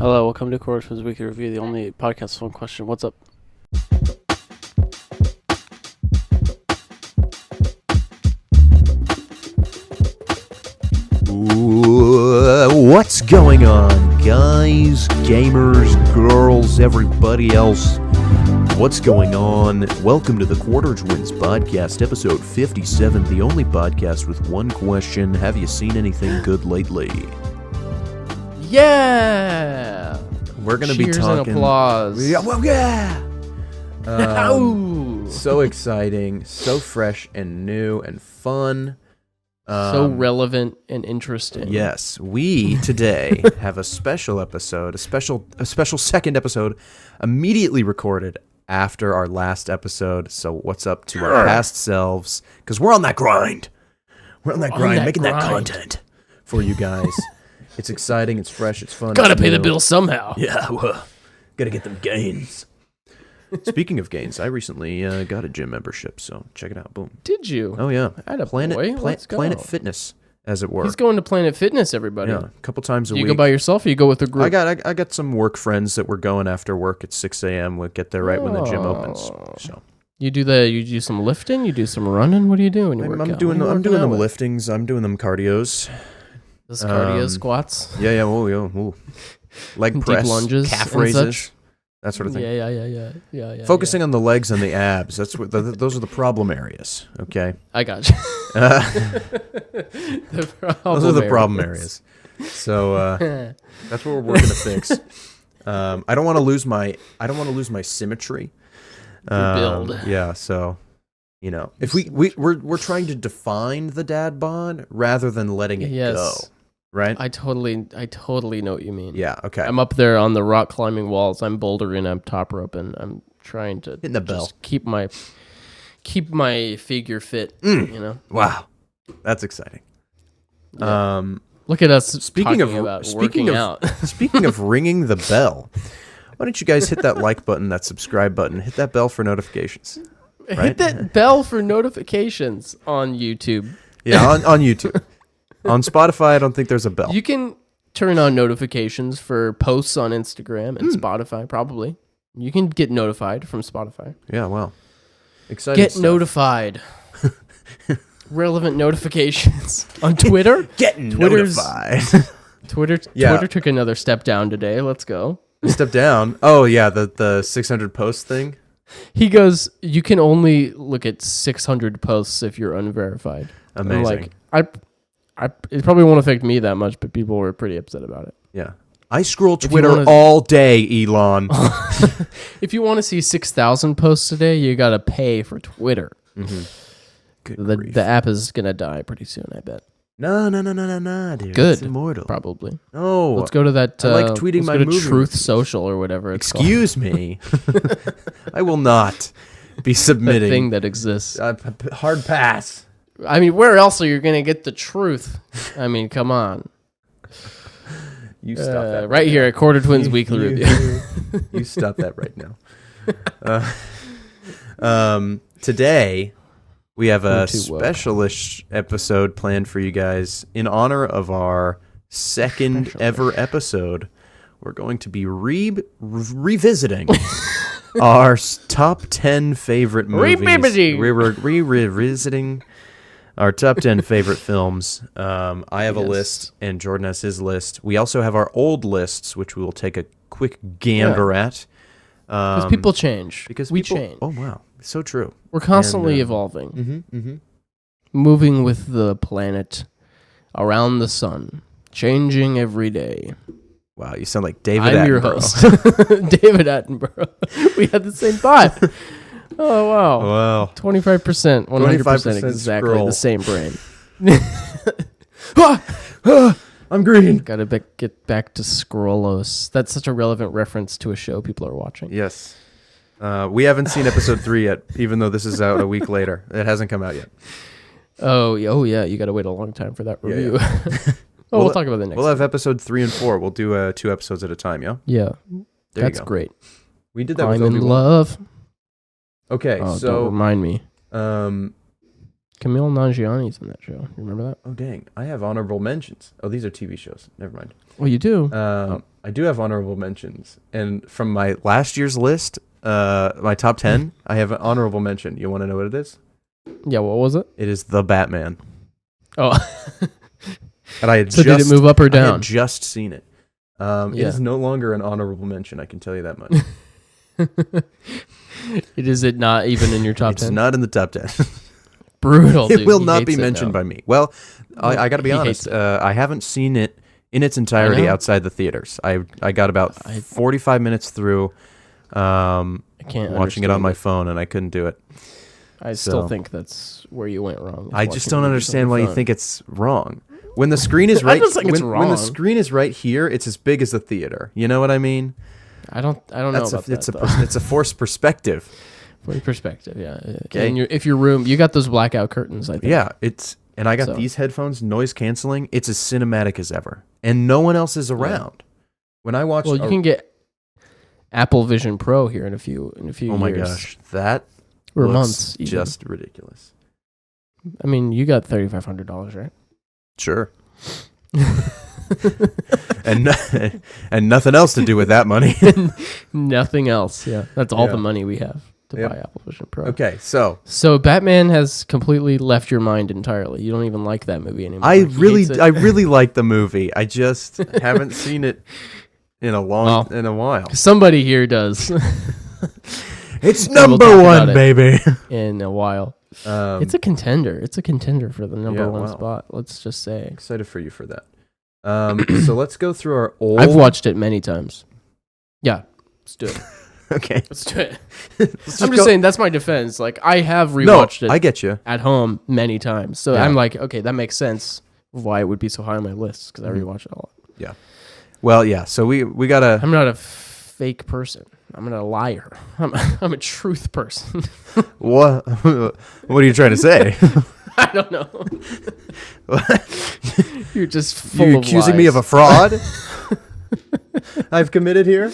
Hello, welcome to Corridor's Weekly Review, the only podcast with one question. What's up? What's going on, guys, gamers, girls, everybody else? What's going on? Welcome to the Quarter Twins Podcast, episode 57, the only podcast with one question. Have you seen anything good lately? Yeah! We're going to be Cheers talking... and applause. Yeah, well, yeah! Ow! So exciting, so fresh and new and fun. So relevant and interesting. Yes, we today have a special episode, a special second episode, immediately recorded after our last episode. So what's up to our past selves? Because we're on that grind. We're on that grind, making that content for you guys. It's exciting, it's fresh, it's fun. Gotta pay the bill somehow. Yeah, well, gotta get them gains. Speaking of gains, I recently got a gym membership, so check it out. Boom. Did you? Oh, yeah. I had a Planet Fitness, as it were. He's going to Planet Fitness, everybody. Yeah, a couple times a week. week. You go by yourself or you go with a group? I got some work friends that were going after work at 6 a.m. We'll get there right when the gym opens. So you do some lifting, you do some running. What do you do when you work out? I'm doing them liftings. I'm doing them cardios. Those cardio squats. Yeah. Ooh. Leg press, deep lunges, calf raises, that sort of thing. Yeah. Focusing on the legs and the abs. That's what those are the problem areas. Okay. I got you. Those are the problem areas. So that's what we're gonna fix. I don't want to lose my symmetry. Build. Yeah. So, if we're trying to define the dad bod rather than letting it go. Right? I totally know what you mean. Yeah, okay. I'm up there on the rock climbing walls. I'm bouldering, I'm top roping. I'm trying to hitting the bell. Keep my figure fit, Wow. That's exciting. Yeah. Look at us speaking of working out. Speaking of ringing the bell, why don't you guys hit that like button, that subscribe button, hit that bell for notifications. Right? Hit that bell for notifications on YouTube. Yeah, on YouTube. On Spotify, I don't think there's a bell. You can turn on notifications for posts on Instagram and Spotify, probably. You can get notified from Spotify. Yeah, well. Exciting Get stuff. Notified. Relevant notifications. On Twitter? Notified. Twitter took another step down today. Let's go. Step down? Oh, yeah, the 600 post thing? He goes, you can only look at 600 posts if you're unverified. Amazing. It probably won't affect me that much, but people were pretty upset about it. Yeah. I scroll Twitter all day, Elon. If you want to see 6,000 posts a day, you got to pay for Twitter. Mm-hmm. The app is going to die pretty soon, I bet. No, dude. Good. It's immortal. Probably. No. Let's go to that. I like tweeting my movie. Truth Social or whatever it's called. Excuse me. I will not be submitting. The thing that exists. Hard pass. I mean, where else are you going to get the truth? I mean, come on. You stop that right here at Quarter Twins Weekly Review. You stop that right now. Today, we have a special-ish episode planned for you guys. In honor of our second ever episode, we're going to be revisiting our top 10 favorite movies. Revisiting our top 10 favorite films. I have a list, and Jordan has his list. We also have our old lists, which we will take a quick gander at. Because people change. We change. Oh, wow. So true. We're constantly evolving. Moving with the planet around the sun. Changing every day. Wow, you sound like David Attenborough. I'm your host. David Attenborough. We had the same thought. Oh, wow. Wow. 25%, 100% exactly scroll. the same brain. I'm green. Gotta get back to Scrollos. That's such a relevant reference to a show people are watching. Yes. We haven't seen episode 3 yet, even though this is out a week later. It hasn't come out yet. Oh yeah. You gotta wait a long time for that review. Yeah. We'll talk about that next. We'll have episode 3 and 4. We'll do 2 episodes at a time, yeah? Yeah. That's great. We did that I'm with in love. Okay, so don't remind me. Camille Nanjiani's in that show. You remember that? Oh, dang. I have honorable mentions. Oh, these are TV shows. Never mind. Well, you do. I do have honorable mentions. And from my last year's list, my top 10, I have an honorable mention. You want to know what it is? Yeah, what was it? It is The Batman. Oh. And I had so did it move up or down? I had just seen it. It is no longer an honorable mention, I can tell you that much. Is it not even in your top 10? It's not in the top 10. Brutal, dude. It will not be mentioned by me. Well, I got to be honest. I haven't seen it in its entirety outside the theaters. I got about 45 minutes through watching it on my phone, and I couldn't do it. I still think that's where you went wrong. I just don't understand why you think it's wrong. When the screen is right, when the screen is right here, it's as big as the theater. You know what I mean? I don't know about that. It's a forced perspective. Forced perspective, yeah. Okay. And if your room, you got those blackout curtains, I think. Yeah, and I got these headphones, noise canceling. It's as cinematic as ever, and no one else is around. When I watch, you can get Apple Vision Pro here in a few years. Oh my gosh, that or months, even. Just ridiculous. I mean, you got $3,500, right? Sure. and nothing else to do with that money. Nothing else. Yeah, that's all the money we have to buy Apple Vision Pro. Okay, so Batman has completely left your mind entirely. You don't even like that movie anymore. I really like the movie. I just haven't seen it in a while. Somebody here does. It's number one, baby. In a while. It's a contender. It's a contender for the number one spot. Let's just say. Excited for you for that. So let's go through our old. I've watched it many times. Yeah, let's do it. Okay, let's do it. I'm just saying that's my defense. Like I have rewatched it. I get you at home many times. So I'm like, okay, that makes sense. Why it would be so high on my list because I rewatch it a lot. Yeah. Well, yeah. So we gotta. I'm not a fake person. I'm not a liar. I'm a truth person. What? What are you trying to say? I don't know. You're just full You're of accusing lies. me of a fraud I've committed here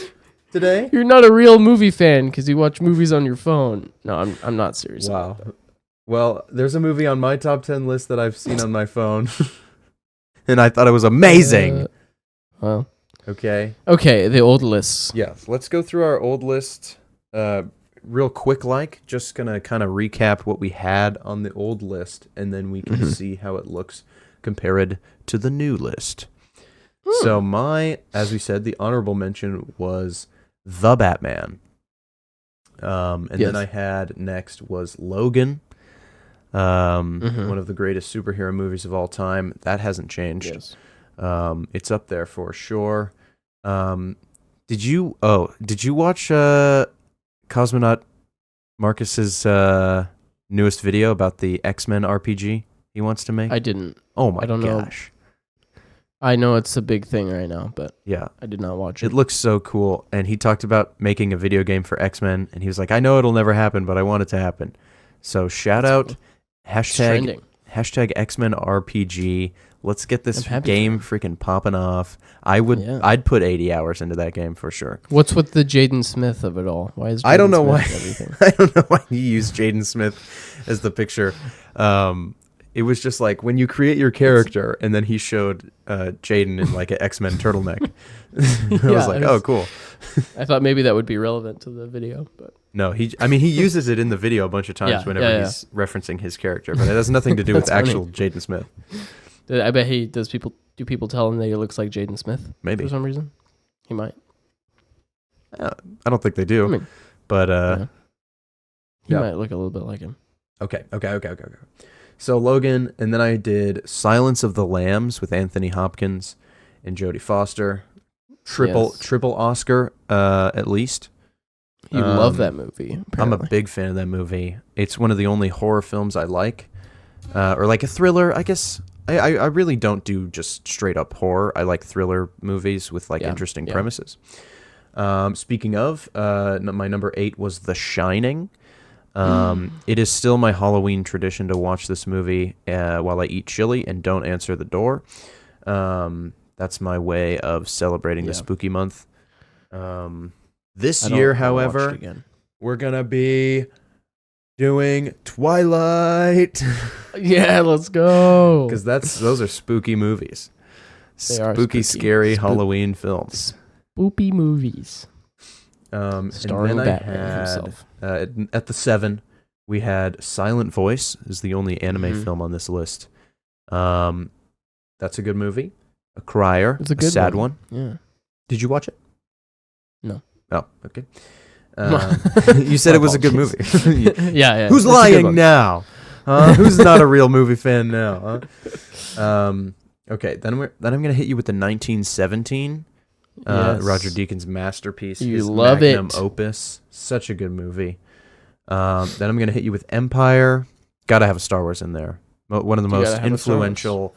today? You're not a real movie fan because you watch movies on your phone. No, I'm not serious. Wow. Well, there's a movie on my top 10 list that I've seen on my phone, and I thought it was amazing. Well. Okay, the old lists. Yeah, let's go through our old list real quick. Just going to kind of recap what we had on the old list, and then we can see how it looks compared to the new list. So as we said, the honorable mention was The Batman. Then I had next was Logan, one of the greatest superhero movies of all time. That hasn't changed. Yes. It's up there for sure. Did you watch Cosmonaut Marcus's newest video about the X-Men RPG he wants to make? I didn't. Oh my I don't gosh. know. I know it's a big thing right now, but yeah, I did not watch it. It looks so cool, and he talked about making a video game for X-Men, and he was like, I know it'll never happen, but I want it to happen. So shout out, cool. hashtag X-Men RPG. Let's get this game freaking popping off. I'd put 80 hours into that game for sure. What's with the Jaden Smith of it all? Why is Jaden I don't know Smith why. I don't know why he used Jaden Smith as the picture. It was just like when you create your character, and then he showed Jaden in like an X-Men turtleneck. I was like, oh, cool. I thought maybe that would be relevant to the video, but no. He uses it in the video a bunch of times whenever he's referencing his character, but it has nothing to do with actual Jaden Smith. I bet do people tell him that he looks like Jaden Smith? Maybe. For some reason? He might. I don't think they do. But he might look a little bit like him. Okay. So Logan, and then I did Silence of the Lambs with Anthony Hopkins and Jodie Foster. Triple Oscar, at least. You love that movie, apparently. I'm a big fan of that movie. It's one of the only horror films I like. Or like a thriller, I guess. I really don't do just straight up horror. I like thriller movies with like interesting premises. Speaking of, my number 8 was The Shining. It is still my Halloween tradition to watch this movie while I eat chili and don't answer the door. That's my way of celebrating the spooky month. This year, however, we're going to be doing Twilight. Yeah, let's go. Because those are spooky movies. They are spooky, scary Halloween films. Spoopy movies. Starring Batman himself. At the 7, we had Silent Voice is the only anime film on this list. That's a good movie. A crier. It's a sad one. Yeah. Did you watch it? No. Oh, okay. You said it was a good movie. Yeah. Who's lying now? Who's not a real movie fan now? Okay, then I'm gonna hit you with the 1917. Yes. Roger Deakins' masterpiece. You his love magnum it. opus. Such a good movie. Then I'm gonna hit you with Empire. Gotta have a Star Wars in there. One of the most influential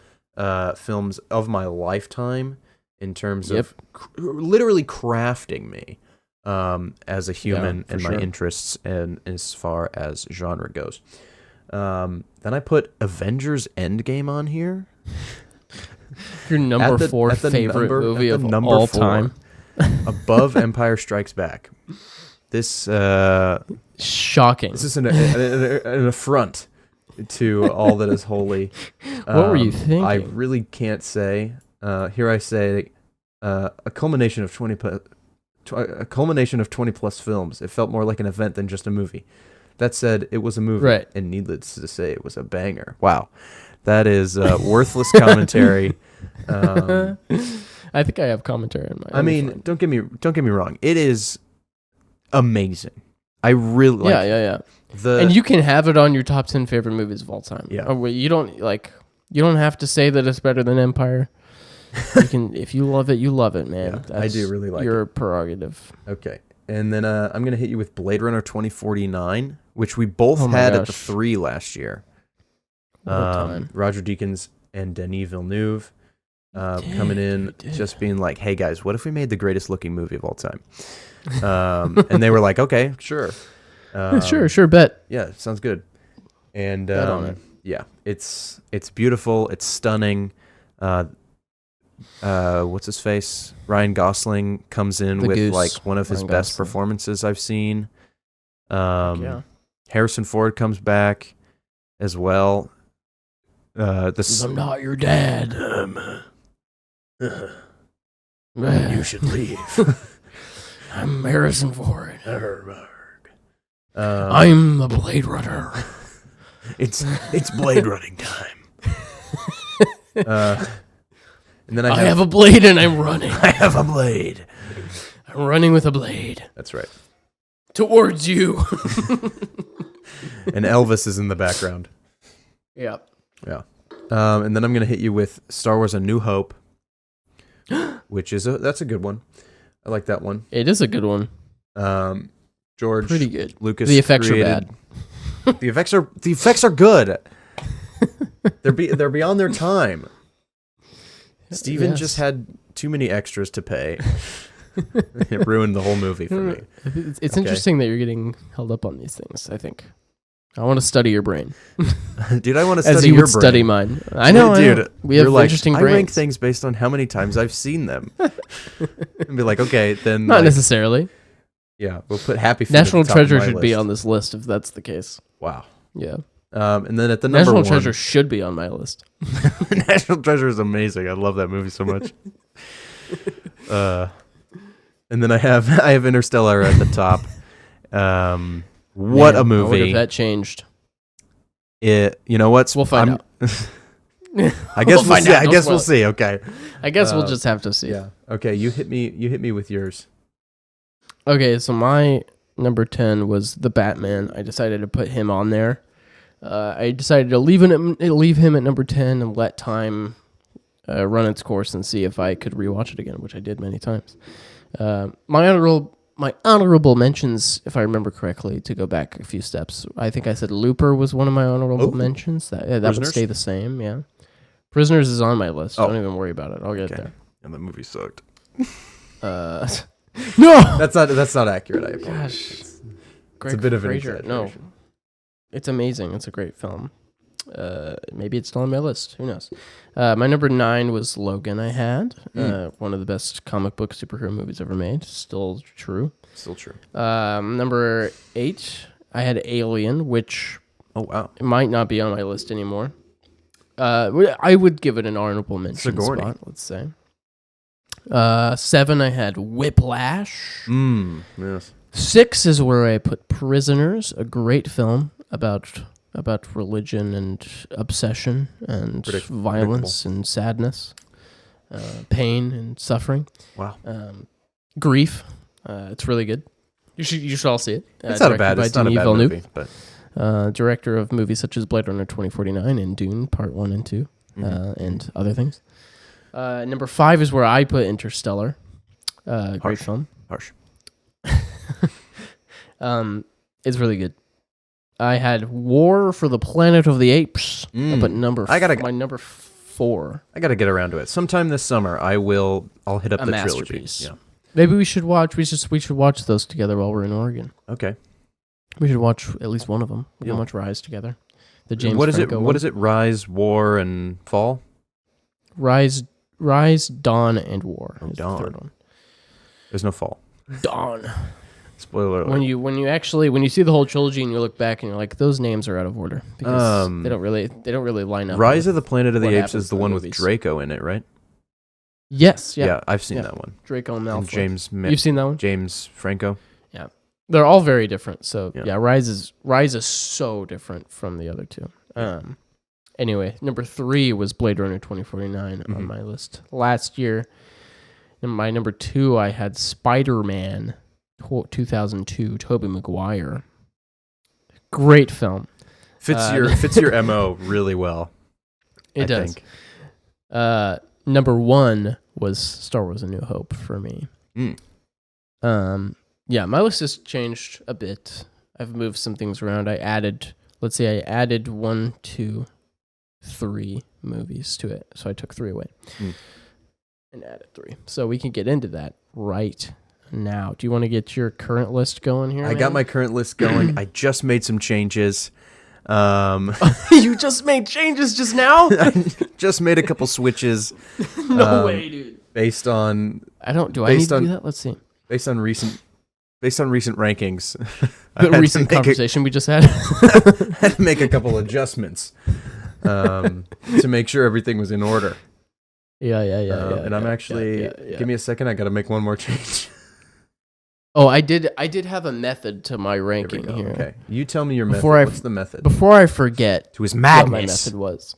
films of my lifetime in terms of literally crafting me as a human and my interests and as far as genre goes. Then I put Avengers Endgame on here. Your number 4 favorite movie of all time. Above Empire Strikes Back. This shocking. This is an affront to all that is holy. What were you thinking? I really can't say. Here I say a culmination of 20 plus films. It felt more like an event than just a movie. That said, it was a movie, right. And needless to say, it was a banger. Wow, that is worthless commentary. I think I have commentary on my. I mean, don't get me wrong. It is amazing. I really like. Yeah. And you can have it on your top 10 favorite movies of all time. Yeah. Oh, wait, you don't have to say that it's better than Empire. You can, if you love it, you love it, man. Yeah, I do really like your prerogative. Okay. And then I'm going to hit you with Blade Runner 2049, which we both had at the 3 last year. Roger Deakins and Denis Villeneuve coming in, just being like, hey, guys, what if we made the greatest looking movie of all time? And they were like, okay, sure. Sure, bet. Yeah, sounds good. And bet on it. Yeah, it's beautiful. It's stunning. What's his face? Ryan Gosling comes in with like one of his best performances I've seen. Harrison Ford comes back as well. I'm not your dad. You should leave. I'm Harrison Ford. I'm the Blade Runner. It's blade running time. And then I have a blade and I'm running. I have a blade. I'm running with a blade. That's right. Towards you. And Elvis is in the background. Yeah. And then I'm going to hit you with Star Wars: A New Hope, which is that's a good one. I like that one. It is a good one. George pretty good. Lucas. The effects are bad. The effects are good. They're beyond their time. Steven just had too many extras to pay. It ruined the whole movie for me. It's interesting that you're getting held up on these things, I think. I want to study your brain. Dude, I want to study as you your would brain. study mine. I know, dude. We have interesting brains. I rank things based on how many times I've seen them. And be like, okay, then... Not necessarily. Yeah, we'll put Happy Feet National at the top Treasure of my should list. be on this list if that's the case. Wow. Yeah. And then at the number National 1... Treasure should be on my list. National Treasure is amazing. I love that movie so much. And then I have Interstellar at the top. What a movie. I wonder if that changed. You know what? We'll find out. I guess we'll see. I guess we'll see. Okay. I guess we'll just have to see. Yeah. Okay. You hit me with yours. Okay. So my number 10 was the Batman. I decided to put him on there. I decided to leave him at number 10 and let time run its course and see if I could rewatch it again, which I did many times. My honorable mentions, if I remember correctly, to go back a few steps. I think I said Looper was one of my honorable mentions. That would stay the same, yeah. Prisoners is on my list. Don't even worry about it. I'll get there. And the movie sucked. No! That's not accurate, I apologize. Gosh. It's a bit of an exaggeration. No. It's amazing. It's a great film. Maybe it's still on my list. Who knows? My number 9 was Logan. I had one of the best comic book superhero movies ever made. Still true. Still true. Number 8 I had Alien, which wow, might not be on my list anymore. I would give it an honorable mention Sigourney. spot, let's say. 7, I had Whiplash. Yes. 6 is where I put Prisoners, a great film about religion and obsession and violence and sadness, pain and suffering. Wow. Grief. It's really good. You should all see it. It's not a bad movie, but director of movies such as Blade Runner 2049 and Dune Part 1 and 2, and other things. Number 5 is where I put Interstellar. Great film. Harsh. It's really good. I had War for the Planet of the Apes, but my number 4. I gotta get around to it sometime this summer. I'll hit up the masterpiece. trilogy. Yeah. Maybe we should watch. We should watch those together while we're in Oregon. Okay. We should watch at least one of them. We can watch Rise together. The James What is Franco it? one. What is it? Rise, War, and Fall. Rise, Dawn, and War. Is the third one. There's no Fall. Dawn. Spoiler alert. When you see the whole trilogy and you look back and you're like, those names are out of order because they don't really line up. Rise of the Planet of the Apes is the one with movies. Draco in it, right? Yes. Yeah. Yeah, I've seen that one. Draco and Malfoy. And You've seen that one? James Franco. Yeah. They're all very different. So Rise is so different from the other two. Anyway, number 3 was Blade Runner 2049 on my list last year. In my number 2, I had Spider-Man 2002, Tobey Maguire. Great film. Fits your MO really well. It does. Number 1 was Star Wars: A New Hope for me. Yeah, my list has changed a bit. I've moved some things around. I added 1, 2, 3 movies to it. So I took 3 away and added 3. So we can get into that right now. Do you want to get your current list going here? I got my current list going. I just made some changes. You just made changes just now? I just made a couple switches. No way, dude. Based on I need to do that? Let's see. Based on recent rankings. The recent conversation we just had. Had to make a couple adjustments to make sure everything was in order. Yeah. And I'm actually give me a second. I got to make one more change. Oh, I did have a method to my ranking here. Okay, you tell me your method. What's the method? Before I forget, to his madness. What my method was.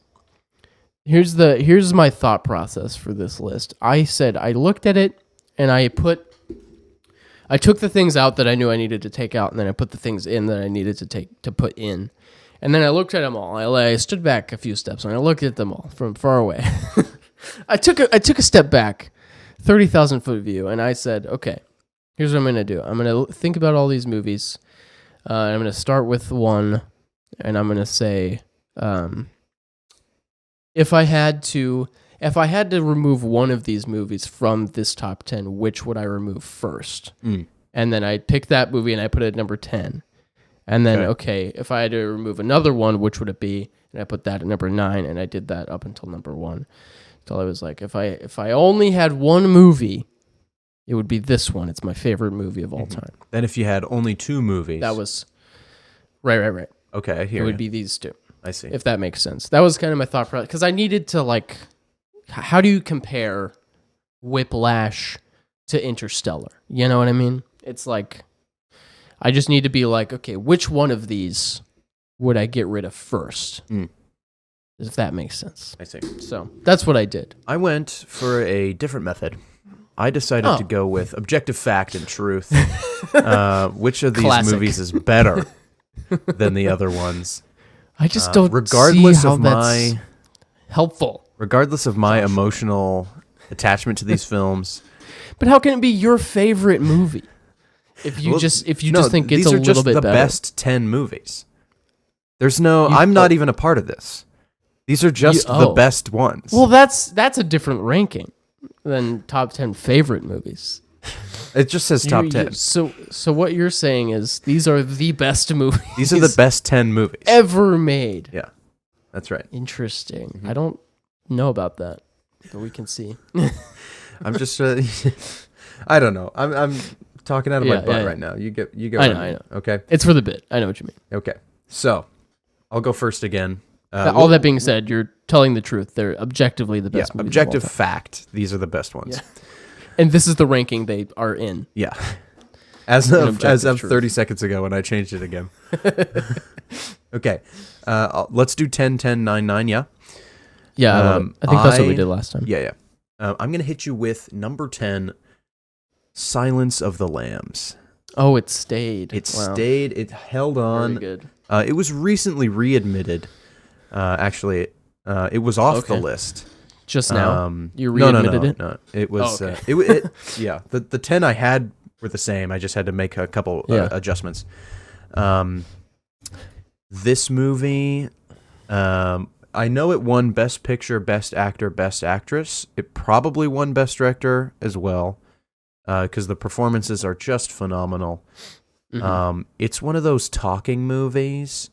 Here's my thought process for this list. I looked at it and I took the things out that I knew I needed to take out, and then I put the things in that I needed to put in. And then I looked at them all. I stood back a few steps and I looked at them all from far away. I took a step back, 30,000 foot view, and I said, okay, here's what I'm going to do. I'm going to think about all these movies. I'm going to start with one, and I'm going to say, if I had to remove one of these movies from this top 10, which would I remove first? And then I picked that movie and I put it at number 10. And then, if I had to remove another one, which would it be? And I put that at number 9, and I did that up until number 1. So I was like, if I only had one movie, it would be this one. It's my favorite movie of all time. Then if you had only 2 movies. That was... Right. Okay, I hear it would be these 2. I see. If that makes sense. That was kind of my thought process. Because I needed to, how do you compare Whiplash to Interstellar? You know what I mean? It's like, I just need to be like, okay, which one of these would I get rid of first? If that makes sense. I see. So that's what I did. I went for a different method. I decided to go with objective fact and truth. Which of these movies is better than the other ones? I just don't regardless see how of that's my helpful. Regardless of my emotional attachment to these films. But how can it be your favorite movie? If you just think it's a little bit better. These are just the best 10 movies. There's no I'm not even a part of this. These are just the best ones. Well, that's a different ranking than top 10 favorite movies. It just says top 10. So what you're saying is these are the best movies. These are the best 10 movies ever made. Yeah. That's right. Interesting. I don't know about that, but we can see. I'm just I don't know. I'm talking out of my butt right now. You go. I know. Okay. It's for the bit. I know what you mean. Okay. So, I'll go first again. All that being said, you're telling the truth. They're objectively the best movies objective of all time. fact. These are the best ones. Yeah. And this is the ranking they are in. Yeah. As of truth. 30 seconds ago when I changed it again. Okay. Let's do 10, 10, 9, 9, yeah? Yeah, I think that's what we did last time. Yeah. I'm going to hit you with number 10, Silence of the Lambs. Oh, it stayed. It stayed. It held on. Very good. It was recently readmitted. Actually, it was off the list. Just now? You readmitted it? No. It was, okay. yeah. The 10 I had were the same. I just had to make a couple adjustments. This movie, I know it won Best Picture, Best Actor, Best Actress. It probably won Best Director as well, because the performances are just phenomenal. Mm-hmm. It's one of those talking movies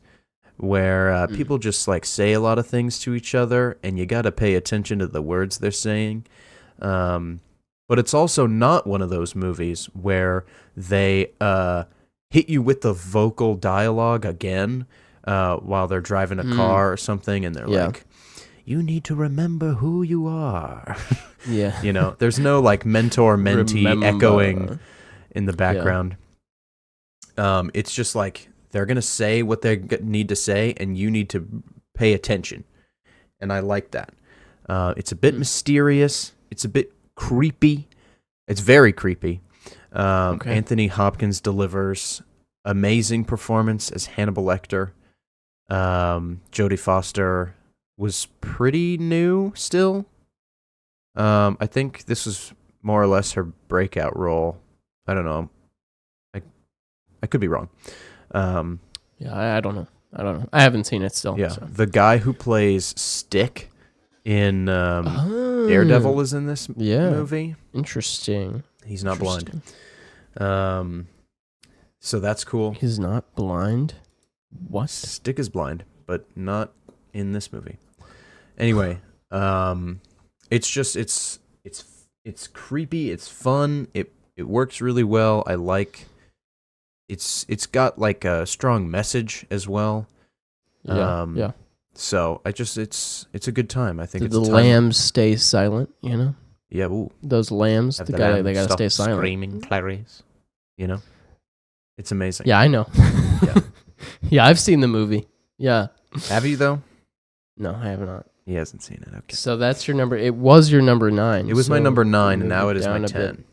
where people just like say a lot of things to each other, and you got to pay attention to the words they're saying. But it's also not one of those movies where they hit you with the vocal dialogue again while they're driving a car or something, and they're like, you need to remember who you are. Yeah. You know, there's no like mentor-mentee echoing in the background. Yeah. It's just like they're going to say what they need to say, and you need to pay attention. And I like that. It's a bit mysterious. It's a bit creepy. It's very creepy. Anthony Hopkins delivers amazing performance as Hannibal Lecter. Jodie Foster was pretty new still. I think this was more or less her breakout role. I don't know. I could be wrong. I don't know. I haven't seen it still. Yeah, so. The guy who plays Stick in Daredevil is in this movie. Interesting. He's not blind. So that's cool. He's not blind? What? Stick is blind, but not in this movie. Anyway, it's just it's creepy. It's fun. It works really well. I like. It's got like a strong message as well. Yeah. So it's a good time. I think the lambs stay silent. You know. Yeah. Ooh. Those lambs. They gotta stay silent. Screaming clarice. You know. It's amazing. Yeah, I know. Yeah. Yeah, I've seen the movie. Yeah. Have you though? No, I have not. He hasn't seen it. Okay. So that's your number. It was your number 9. It was my number 9, and now it is my 10.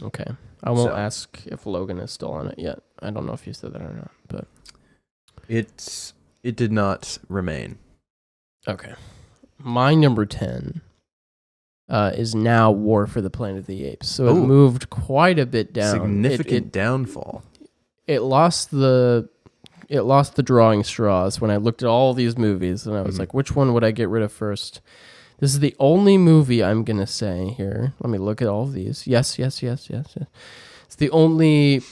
Okay. I won't ask if Logan is still on it yet. I don't know if you said that or not, but it did not remain. Okay. My number 10 is now War for the Planet of the Apes. So it moved quite a bit down. Significant downfall. It lost the drawing straws when I looked at all these movies, and I was like, which one would I get rid of first? This is the only movie I'm going to say here. Let me look at all of these. Yes. It's the only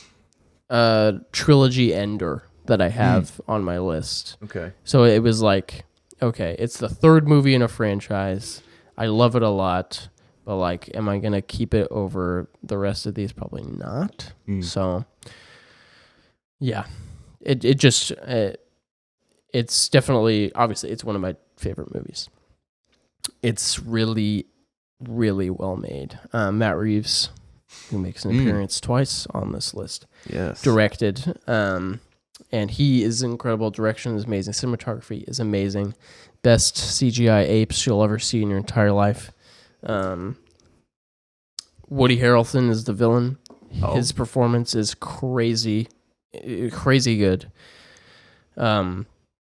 trilogy ender that I have on my list. Okay. So it was like, okay, it's the third movie in a franchise. I love it a lot, but like, am I going to keep it over the rest of these? Probably not. So, yeah. It's definitely, obviously, it's one of my favorite movies. It's really, really well made. Matt Reeves, who makes an appearance twice on this list, directed. And he is incredible. Direction is amazing. Cinematography is amazing. Best CGI apes you'll ever see in your entire life. Woody Harrelson is the villain. His performance is crazy good.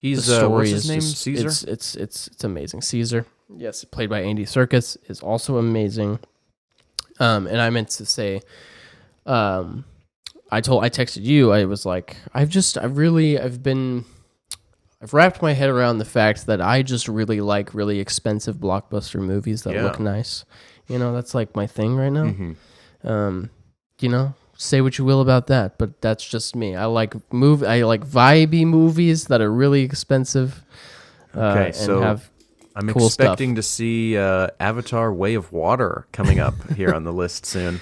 He's the story what's his is name? just, Caesar. It's amazing. Caesar, yes, played by Andy Serkis, is also amazing. And I meant to say, I texted you. I was like, I've wrapped my head around the fact that I just really like really expensive blockbuster movies that look nice. You know, that's like my thing right now. Mm-hmm. You know, say what you will about that, but that's just me. I like vibey movies that are really expensive. Okay, and so have I'm cool expecting stuff. to see Avatar: Way of Water coming up here on the list soon.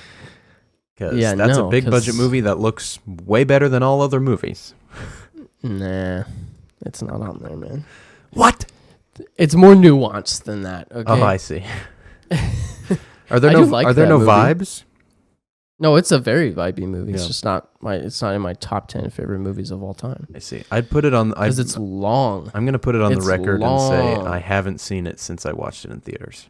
Because that's a big budget movie that looks way better than all other movies. Nah, it's not on there, man. What? It's more nuanced than that. Okay. Oh, I see. Are there no vibes? No, it's a very vibey movie. Yeah. It's just not in my top 10 favorite movies of all time. I see. I'd put it on because it's long. I'm gonna put it on the record and say I haven't seen it since I watched it in theaters.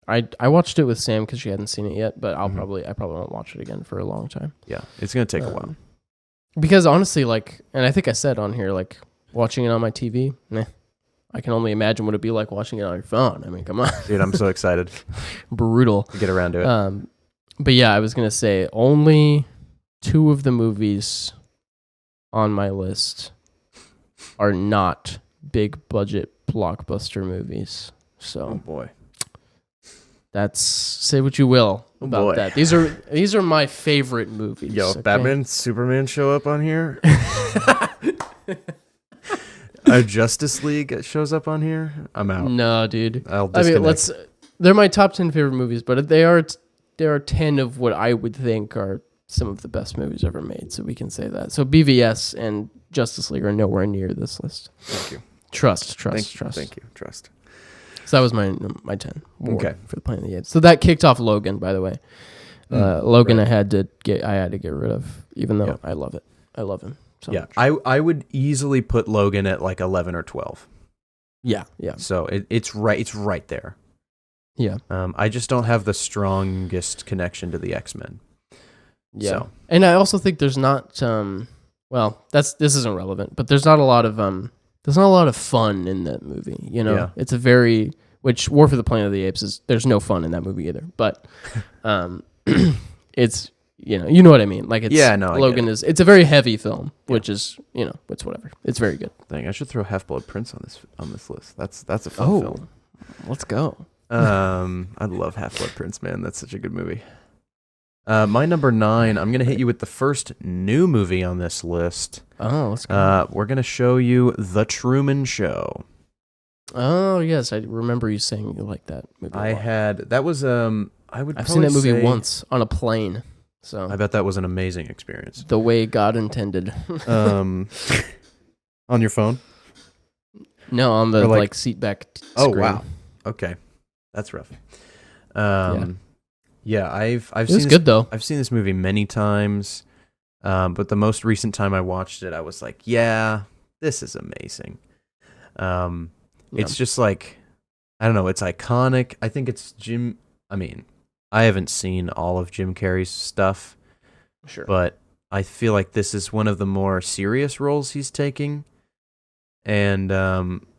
I watched it with Sam because she hadn't seen it yet, but I probably won't watch it again for a long time. Yeah, it's gonna take a while. Because honestly, and I think I said on here, watching it on my TV, I can only imagine what it'd be like watching it on your phone. I mean, come on, dude, I'm so excited. Brutal to get around to it. But yeah, I was gonna say only 2 of the movies on my list are not big budget blockbuster movies. So, oh boy. Say what you will about that. These are my favorite movies. Yo, if Batman, Superman show up on here, Justice League shows up on here, I'm out. No, dude. I'll disconnect. They're my top 10 favorite movies, but there are 10 of what I would think are some of the best movies ever made. So we can say that. So BVS and Justice League are nowhere near this list. Thank you. Trust. Thank you. Trust. So that was my 10. Okay. For the Planet of the Apes. So that kicked off Logan, by the way. Logan, right. I had to get rid of, even though I love it. I love him. So much. I would easily put Logan at 11 or 12. Yeah. So it's right there. Yeah. I just don't have the strongest connection to the X-Men. Yeah. So. And I also think there's not this isn't relevant, but there's not a lot of fun in that movie, Yeah. It's which War for the Planet of the Apes there's no fun in that movie either. But it's you know what I mean? Logan it's a very heavy film, which is, it's whatever. It's very good. Dang, I should throw Half-Blood Prince on this list. That's a fun film. Let's go. I love Half-Blood Prince, man. That's such a good movie. My number 9, I'm going to hit you with the first new movie on this list. Oh, let's go. We're going to show you The Truman Show. Oh, yes. I remember you saying you liked that movie. I've seen that movie once on a plane. So I bet that was an amazing experience. The way God intended. On your phone? No, on the seat back screen. Oh, wow. Okay. That's rough. Yeah, I've seen good though. I've seen this movie many times, but the most recent time I watched it, I was like, "Yeah, this is amazing." It's just I don't know, it's iconic. I think it's Jim. I mean, I haven't seen all of Jim Carrey's stuff, sure, but I feel like this is one of the more serious roles he's taking, and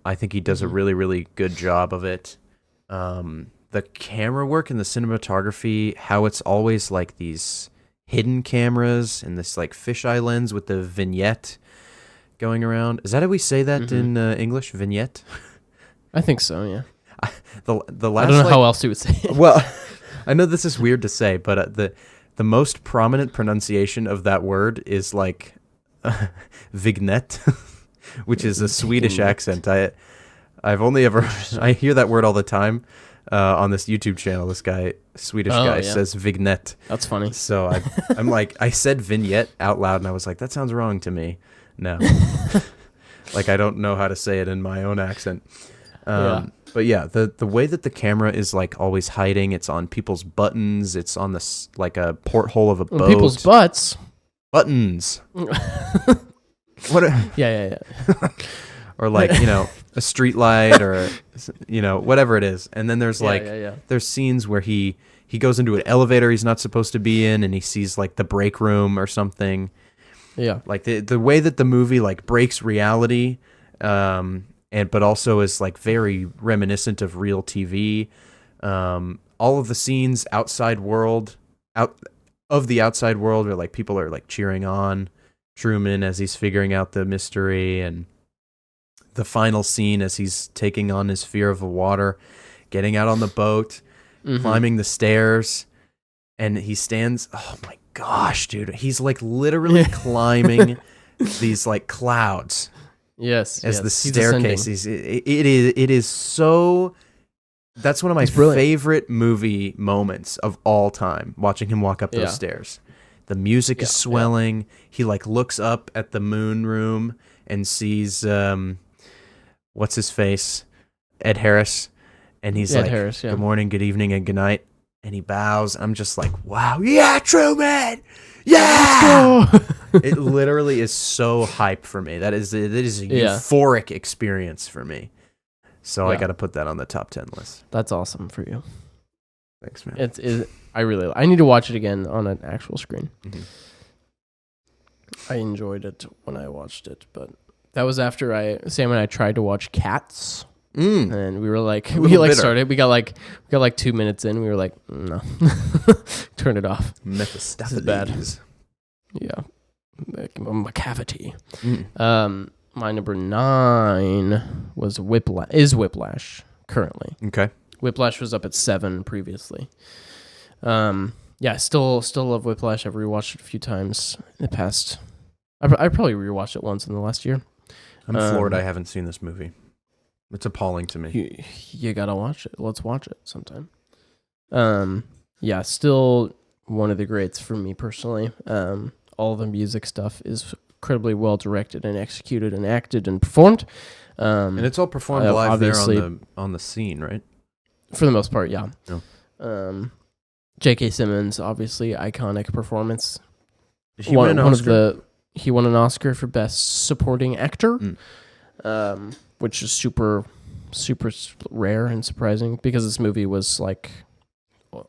I think he does a really, really good job of it. The camera work and the cinematography, how it's always these hidden cameras and this fisheye lens with the vignette going around. Is that how we say that in English? Vignette? I think so, yeah. The last, I don't know how else you would say it. Well, I know this is weird to say, but the most prominent pronunciation of that word is vignette, which is a Swedish accent. I've only ever I hear that word all the time. On this YouTube channel, this Swedish guy says vignette. That's funny. So I'm I said vignette out loud, and I was like, that sounds wrong to me. No, I don't know how to say it in my own accent. But yeah, the way that the camera is always hiding, it's on people's buttons, it's on this a porthole of a boat. People's butts. Buttons. What? Yeah. Or a street light or whatever it is. And then there's there's scenes where he goes into an elevator he's not supposed to be in, and he sees the break room or something. Yeah. The way that the movie breaks reality, but also is very reminiscent of real TV. All of the scenes out of the outside world where people are cheering on Truman as he's figuring out the mystery, and the final scene as he's taking on his fear of the water, getting out on the boat, climbing the stairs, and he stands. Oh my gosh, dude! He's literally climbing these clouds. Yes, as the staircase. It is so That's one of my favorite movie moments of all time, watching him walk up those stairs. The music is swelling. Yeah. He like looks up at the moon room and sees what's his face? Ed Harris. And he's like, good morning, good evening, and good night. And he bows. I'm just like, wow, yeah, Truman! Yeah! It literally is so hype for me. It is a euphoric experience for me. So I got to put that on the top 10 list. That's awesome for you. Thanks, man. I need to watch it again on an actual screen. Mm-hmm. I enjoyed it when I watched it, but that was after Sam and I tried to watch Cats. And we were like, started. We got like 2 minutes in. We were like, no, turn it off. Mephistopheles. This is bad. Yeah, McCavity. My number 9 was Whiplash currently. Okay. Whiplash was up at 7 previously. Still love Whiplash. I've rewatched it a few times in the past. I probably rewatched it once in the last year. I'm floored I haven't seen this movie. It's appalling to me. You gotta watch it. Let's watch it sometime. Still one of the greats for me personally. All the music stuff is incredibly well directed and executed and acted and performed. And it's all performed live there on the scene, right? For the most part, yeah. Oh. J.K. Simmons, obviously iconic performance. He won an Oscar for Best Supporting Actor. Which is super, super rare and surprising because this movie was like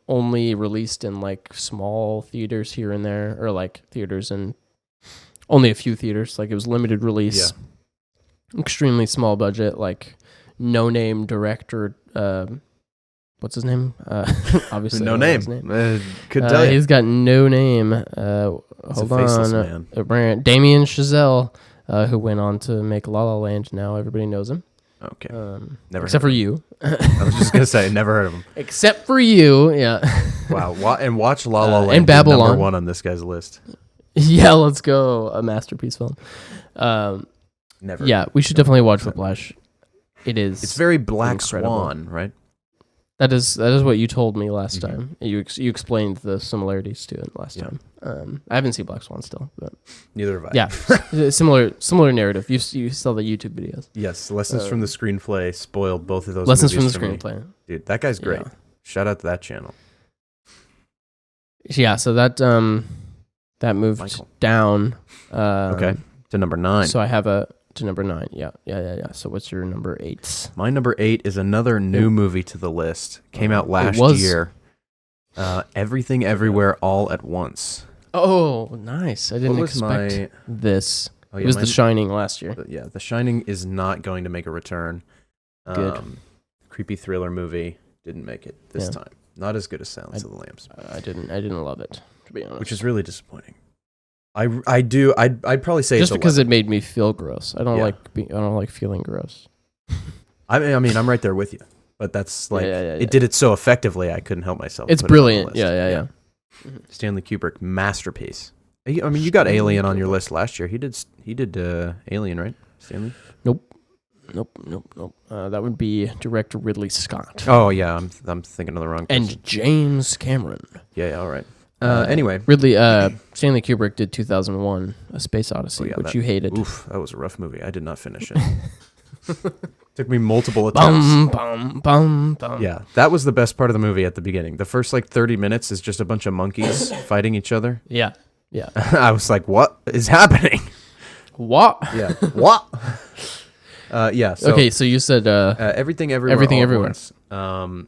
only released in like small theaters here and there, or like theaters in only a few theaters. Like it was limited release, extremely small budget, like no name director. What's his name? Obviously, no name. Could tell you. He's got no name. Hold on, Damien Chazelle. Who went on to make La La Land. Now everybody knows him. Okay. Never except for you. I was just going to say, never heard of him. Except for you, yeah. Wow. And watch La La Land. And Babylon. Number 1 on this guy's list. Yeah, let's go. A masterpiece film. Never. Yeah, we should definitely watch Whiplash. It's very Black Swan, right? That is what you told me last time. You explained the similarities to it last time. I haven't seen Black Swan still, but neither have I. Yeah, similar narrative. You saw the YouTube videos. Yes, Lessons from the Screenplay spoiled both of those. Lessons from the movies Screenplay. Dude, that guy's great. Yeah. Shout out to that channel. Yeah, so that moved down. Okay, to number 9. So I have to number 9. Yeah. So what's your number 8? My number 8 is another new movie to the list. Came out last year. Everything Everywhere All at Once. Oh, nice. I didn't expect this. It was The Shining last year. Yeah, The Shining is not going to make a return. Good. Creepy thriller movie. Didn't make it this time. Not as good as Silence of the Lambs. I didn't love it, to be honest. Which is really disappointing. I'd probably say just because it made me feel gross. I don't like feeling gross. I mean, I'm right there with you, but that's like it did it so effectively. I couldn't help myself. It's brilliant. Yeah. Stanley Kubrick masterpiece. I mean, you got Alien on your list last year. He did Alien, right, Stanley? Nope. That would be director Ridley Scott. Oh yeah, I'm thinking of the wrong person. And James Cameron. Yeah, all right. Anyway, Stanley Kubrick did 2001: A Space Odyssey, which you hated. Oof, that was a rough movie. I did not finish it. Took me multiple attempts. Bum. Yeah, that was the best part of the movie at the beginning. The first 30 minutes is just a bunch of monkeys fighting each other. Yeah. I was like, what is happening? What? Yeah. What? Yeah. So, okay, so you said Everything Everywhere.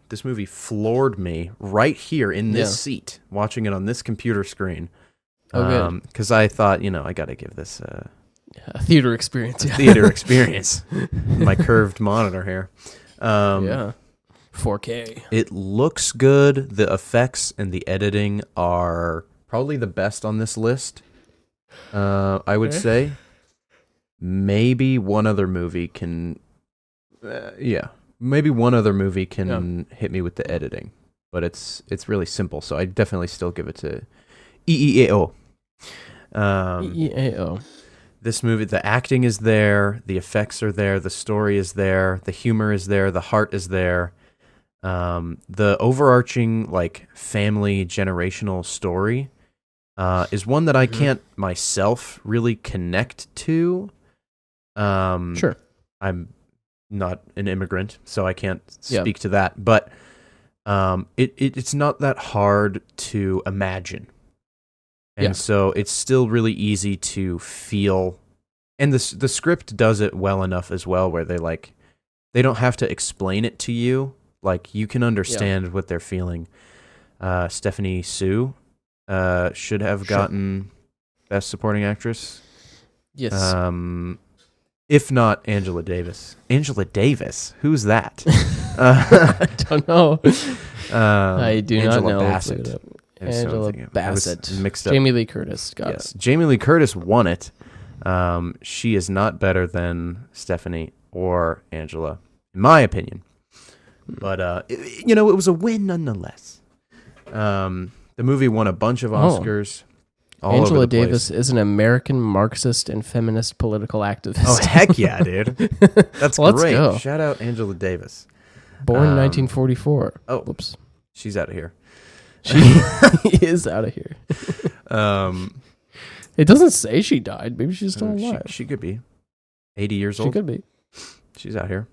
This movie floored me right here in this seat, watching it on this computer screen. Good. Because I thought, I got to give this a theater experience. Theater experience. My curved monitor here. 4K. It looks good. The effects and the editing are probably the best on this list. I would say. Maybe one other movie can, maybe one other movie can hit me with the editing, but it's really simple. So I definitely still give it to EEAO. EEAO. This movie, the acting is there, the effects are there, the story is there, the humor is there, the heart is there. The overarching like family generational story is one that I can't myself really connect to. Sure. I'm not an immigrant, so I can't speak to that. But it's not that hard to imagine. And so it's still really easy to feel. And the script does it well enough as well, where they don't have to explain it to you. Like, you can understand what they're feeling. Stephanie Sue should have gotten Best Supporting Actress. Yes. If not Angela Davis. Angela Davis? Who's that? I don't know. I do Angela not know. Bassett. Angela Bassett. Mixed up. Jamie Lee Curtis. Got it. Jamie Lee Curtis won it. She is not better than Stephanie or Angela, in my opinion. But, it was a win nonetheless. The movie won a bunch of Oscars. Angela Davis is an American Marxist and feminist political activist. Oh, heck yeah, dude. That's Let's great. go. Shout out Angela Davis. Born 1944. Oh, whoops. She's out of here. She is out of here. It doesn't say she died. Maybe she's still alive. She could be 80 years old. She could be. She's out here.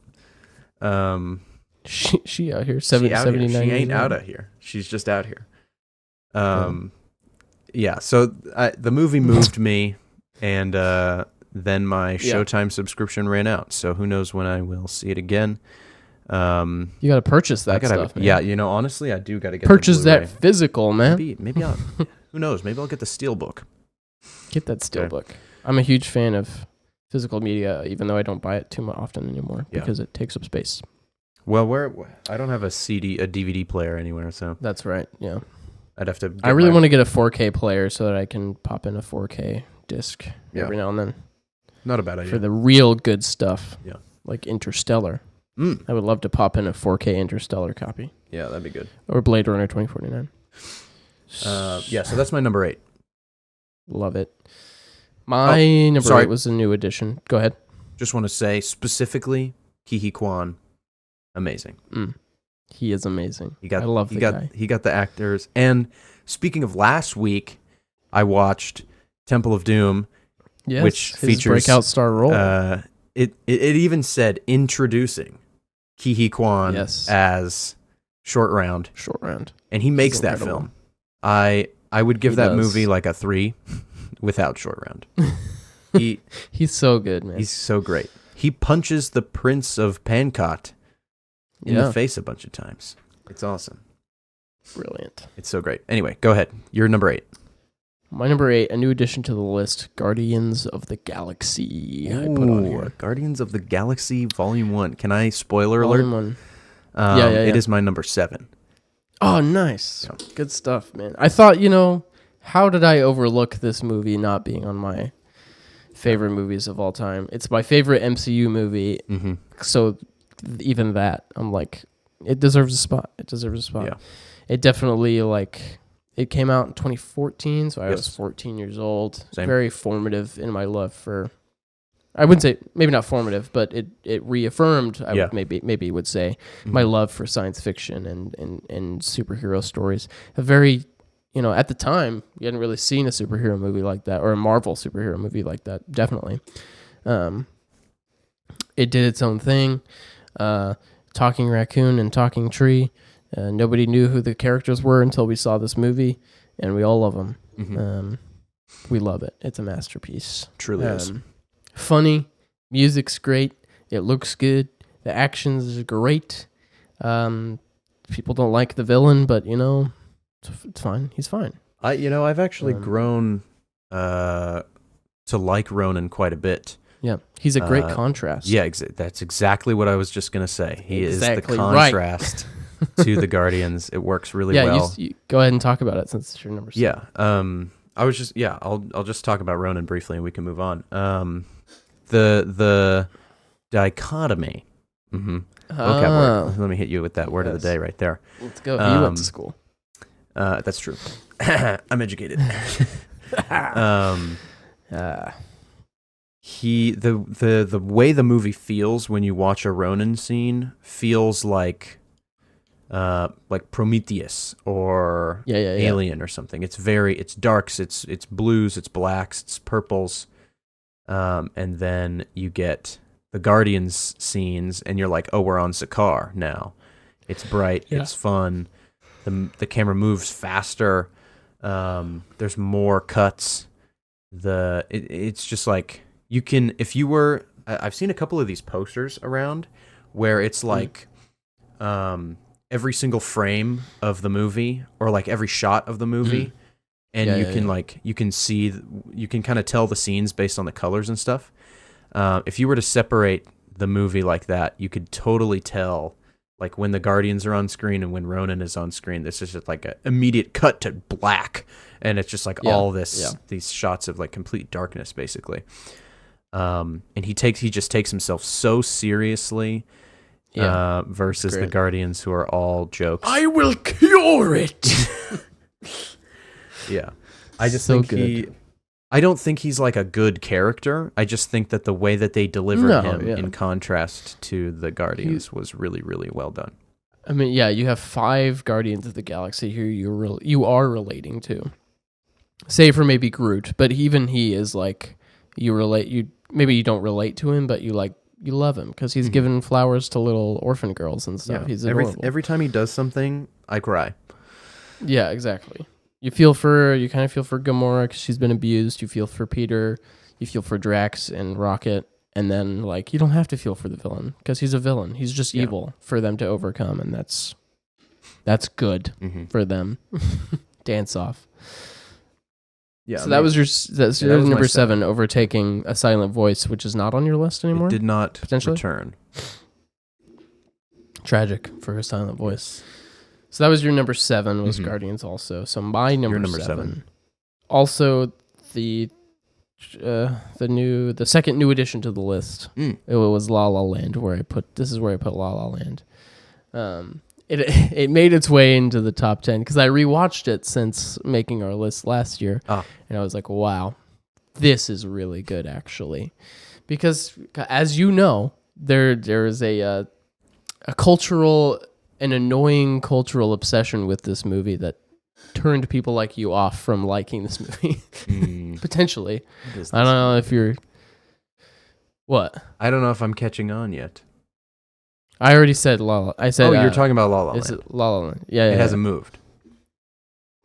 She out here. 79 She ain't years out old. of here. She's just out here. Yeah. So the movie moved me, and then my Showtime subscription ran out. So who knows when I will see it again. You got to purchase that stuff, man. Yeah, honestly, I do got to get purchase the Blu-ray. that physical, man. Maybe I'll. Who knows? Maybe I'll get the Steelbook. Get that Steelbook. I'm a huge fan of physical media, even though I don't buy it too much often anymore because it takes up space. Well, I don't have a DVD player anywhere, so that's right. Yeah, I'd have to. I really want to get a 4K player so that I can pop in a 4K disc every now and then. Not a bad idea for the real good stuff. Yeah, like Interstellar. I would love to pop in a 4K Interstellar copy. Yeah, that'd be good. Or Blade Runner 2049. Yeah, so that's my number 8. Love it. My number 8 was a new addition. Go ahead. Just want to say specifically, Ke Quan, amazing. He is amazing. I love the guy. He got the actors. And speaking of last week, I watched Temple of Doom, which his features breakout star role. It even said introducing Ke Quan as Short Round. Short Round. And he makes that film. I would give that movie like a 3 without Short Round. He's so good, man. He's so great. He punches the Prince of Pancot in the face a bunch of times. It's awesome. Brilliant. It's so great. Anyway, go ahead. You're number 8. My number 8, a new addition to the list, Guardians of the Galaxy. I put on here. Guardians of the Galaxy Volume 1. Can I spoiler alert? Volume 1. It is my number 7. Oh, nice. Yeah. Good stuff, man. I thought, how did I overlook this movie not being on my favorite movies of all time? It's my favorite MCU movie. Mm-hmm. So even that, I'm like, it deserves a spot. Yeah. It definitely, it came out in 2014, so I was 14 years old. Same. Very formative in my love for, I wouldn't say, maybe not formative, but it reaffirmed, would maybe would say, my love for science fiction and superhero stories. A very, at the time, you hadn't really seen a superhero movie like that, or a Marvel superhero movie like that, definitely. It did its own thing. Talking raccoon and talking tree. Nobody knew who the characters were until we saw this movie, and we all love them. Mm-hmm. We love it. It's a masterpiece. Truly is. Funny. Music's great. It looks good. The action's great. People don't like the villain, but, it's fine. He's fine. I've actually grown to like Ronan quite a bit. Yeah, he's a great contrast. Yeah, that's exactly what I was just going to say. He is the contrast to the Guardians. It works really well. You go ahead and talk about it since it's your number 7. Yeah, I'll just talk about Ronan briefly and we can move on. The dichotomy. Mm-hmm. Vocab word. Let me hit you with that word of the day right there. Let's go. You went to school. That's true. I'm educated. The way the movie feels when you watch a Ronin scene feels like like Prometheus or Yeah. Alien or something. It's darks, it's blues, it's blacks, it's purples, and then you get the Guardians scenes, and you're like, oh, we're on Sakaar now. It's bright, it's fun. The camera moves faster. There's more cuts. It's just like you can, if you were. I've seen a couple of these posters around where it's like every single frame of the movie or like every shot of the movie, and you can see, you can kind of tell the scenes based on the colors and stuff. If you were to separate the movie like that, you could totally tell like when the Guardians are on screen and when Ronan is on screen. This is just like an immediate cut to black, and it's just like all these shots of like complete darkness basically. And he just takes himself so seriously, versus the Guardians, who are all jokes. I will cure it. Yeah, I just think I don't think he's like a good character. I just think that the way that they delivered him in contrast to the Guardians was really, really well done. I mean, yeah, you have 5 Guardians of the Galaxy here you are relating to. Save for maybe Groot, but even he is like maybe you don't relate to him, but you love him because he's giving flowers to little orphan girls and stuff. Yeah. He's adorable. Every time he does something, I cry. Yeah, exactly. You kind of feel for Gamora because she's been abused. You feel for Peter. You feel for Drax and Rocket. And then, like, you don't have to feel for the villain because he's a villain. He's just evil for them to overcome, and that's good for them. Dance off. Yeah. So that was your number 7, overtaking A Silent Voice, which is not on your list anymore. It did not return. Tragic for A Silent Voice. So that was your number 7, was Guardians also. So my number 7. Also the second new addition to the list. It was La La Land, this is where I put La La Land. It made its way into the top 10 because I rewatched it since making our list last year. And I was like, wow, this is really good actually. Because as you know, there is a an annoying cultural obsession with this movie that turned people like you off from liking this movie. Potentially. I don't know if you're... What? I don't know if I'm catching on yet. I already said La La. I said... you're talking about La La Land. Is it La La Land? Yeah, It hasn't moved.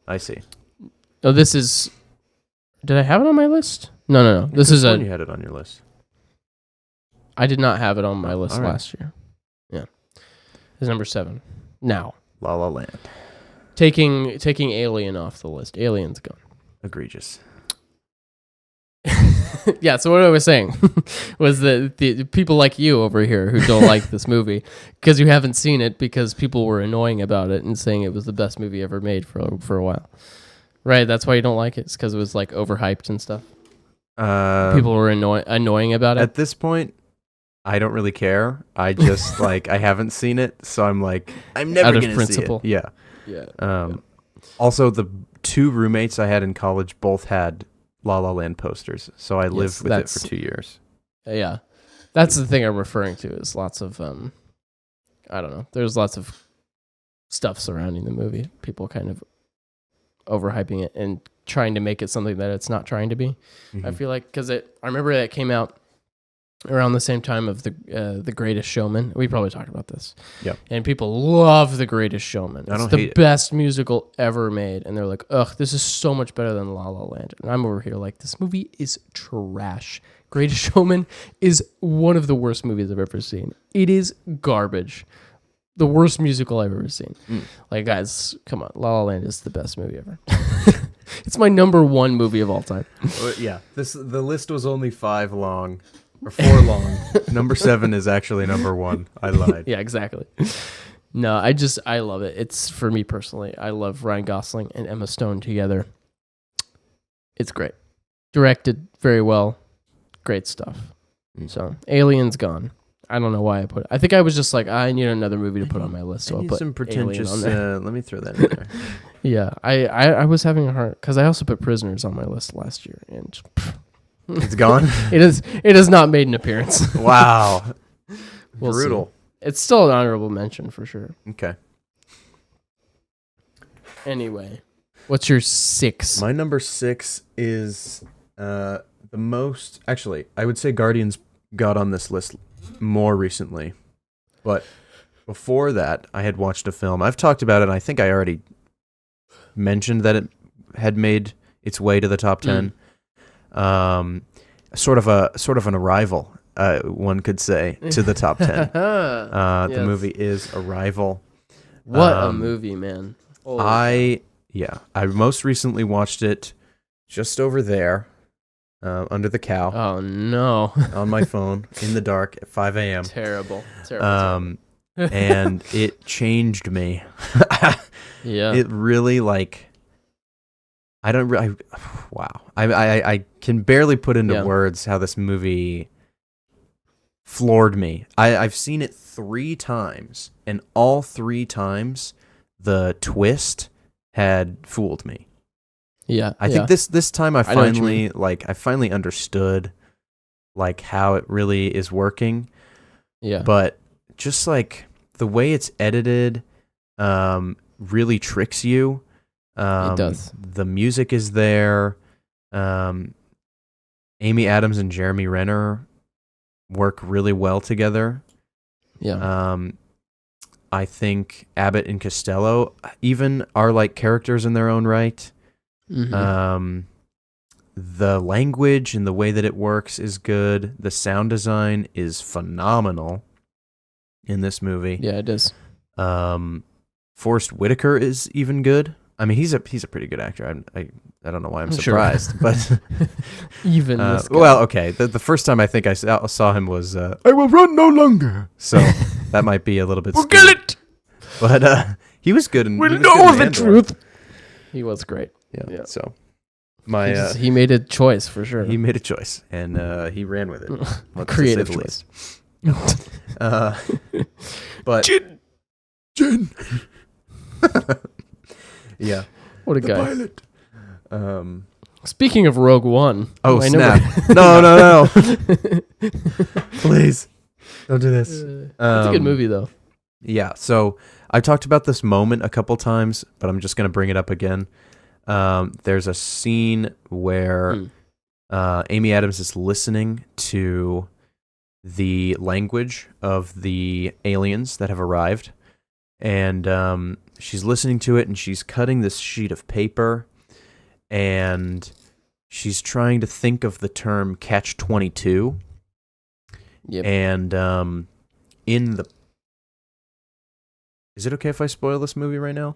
I see. Oh, this is... Did I have it on my list? No. This is You had it on your list. I did not have it on my list last year. Yeah. It's number 7. Now. La La Land. Taking Alien off the list. Alien's gone. Egregious. Yeah, so what I was saying was that the people like you over here who don't like this movie because you haven't seen it because people were annoying about it and saying it was the best movie ever made for a while. Right, that's why you don't like it. It's because it was like overhyped and stuff. People were annoying about it. At this point, I don't really care. I just like I haven't seen it, so I'm like I'm never going to see it. Yeah. Also, the 2 roommates I had in college both had La La Land posters, so I lived with it for 2 years. Yeah, that's the thing I'm referring to. Is lots of I don't know. There's lots of stuff surrounding the movie. People kind of overhyping it and trying to make it something that it's not trying to be. I feel like because I remember that came out around the same time of the Greatest Showman. We probably talked about this. Yep. And people love The Greatest Showman. It's the best musical ever made. And they're like, ugh, this is so much better than La La Land. And I'm over here like, this movie is trash. Greatest Showman is one of the worst movies I've ever seen. It is garbage. The worst musical I've ever seen. Like, guys, come on. La La Land is the best movie ever. It's my number 1 movie of all time. Yeah. The list was only 5 long. Or 4 long. Number 7 is actually number 1. I lied. Yeah, exactly. No, I love it. It's, for me personally, I love Ryan Gosling and Emma Stone together. It's great. Directed very well. Great stuff. So, Alien's gone. I don't know why I put it. I think I was just like, I need another movie to put on my list, so I'll put some pretentious. On there. Let me throw that in there. Yeah, I was having a hard because I also put Prisoners on my list last year, and it's gone. It has not made an appearance. Wow, Brutal. See. It's still an honorable mention for sure. Okay. Anyway, what's your 6? My number 6 is the most. Actually, I would say Guardians got on this list more recently, but before that, I had watched a film. I've talked about it. And I think I already mentioned that it had made its way to the top 10. Sort of an arrival, one could say, to the top 10. Yes. The movie is Arrival. What a movie, man! I most recently watched it just over there, under the cow. Oh no! On my phone in the dark at 5 a.m. Terrible. And it changed me. Yeah. It really wow. I can barely put into words how this movie floored me. I've seen it 3 times, and all 3 times the twist had fooled me. Yeah. I think this time I finally understood how it really is working. Yeah. But just the way it's edited really tricks you. It does. The music is there. Amy Adams and Jeremy Renner work really well together. Yeah. I think Abbott and Costello even are characters in their own right. Mm-hmm. The language and the way that it works is good. The sound design is phenomenal in this movie. Yeah, it is. Forrest Whitaker is even good. I mean, he's a pretty good actor. I don't know why I'm surprised, but even this guy. well, okay. The first time I think I saw him was I Will Run No Longer. So that might be a little bit. Forget it. But he was good. We know the truth. He was great. Yeah. So he made a choice for sure. He made a choice, and he ran with it. Creative choice. But Jin. Yeah. What a guy. Pilot. Speaking of Rogue One. Oh, snap. No. Please. Don't do this. It's a good movie, though. Yeah. So I've talked about this moment a couple times, but I'm just going to bring it up again. There's a scene where Amy Adams is listening to the language of the aliens that have arrived. And she's listening to it, and she's cutting this sheet of paper, and she's trying to think of the term catch-22. Yep. And is it okay if I spoil this movie right now?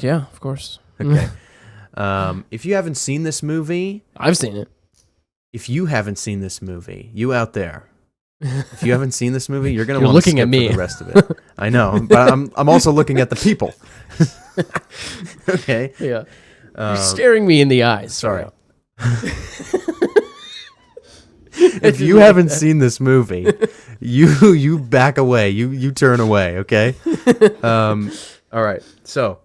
Yeah, of course. Okay. If you haven't seen this movie... I've seen it. If you haven't seen this movie, you out there, if you haven't seen this movie, you're going to want to looking skip at me for the rest of it. I know, but I'm also looking at the people. Okay. Yeah. You're staring me in the eyes. Sorry. If you haven't seen this movie, you back away. You turn away, okay? All right. So,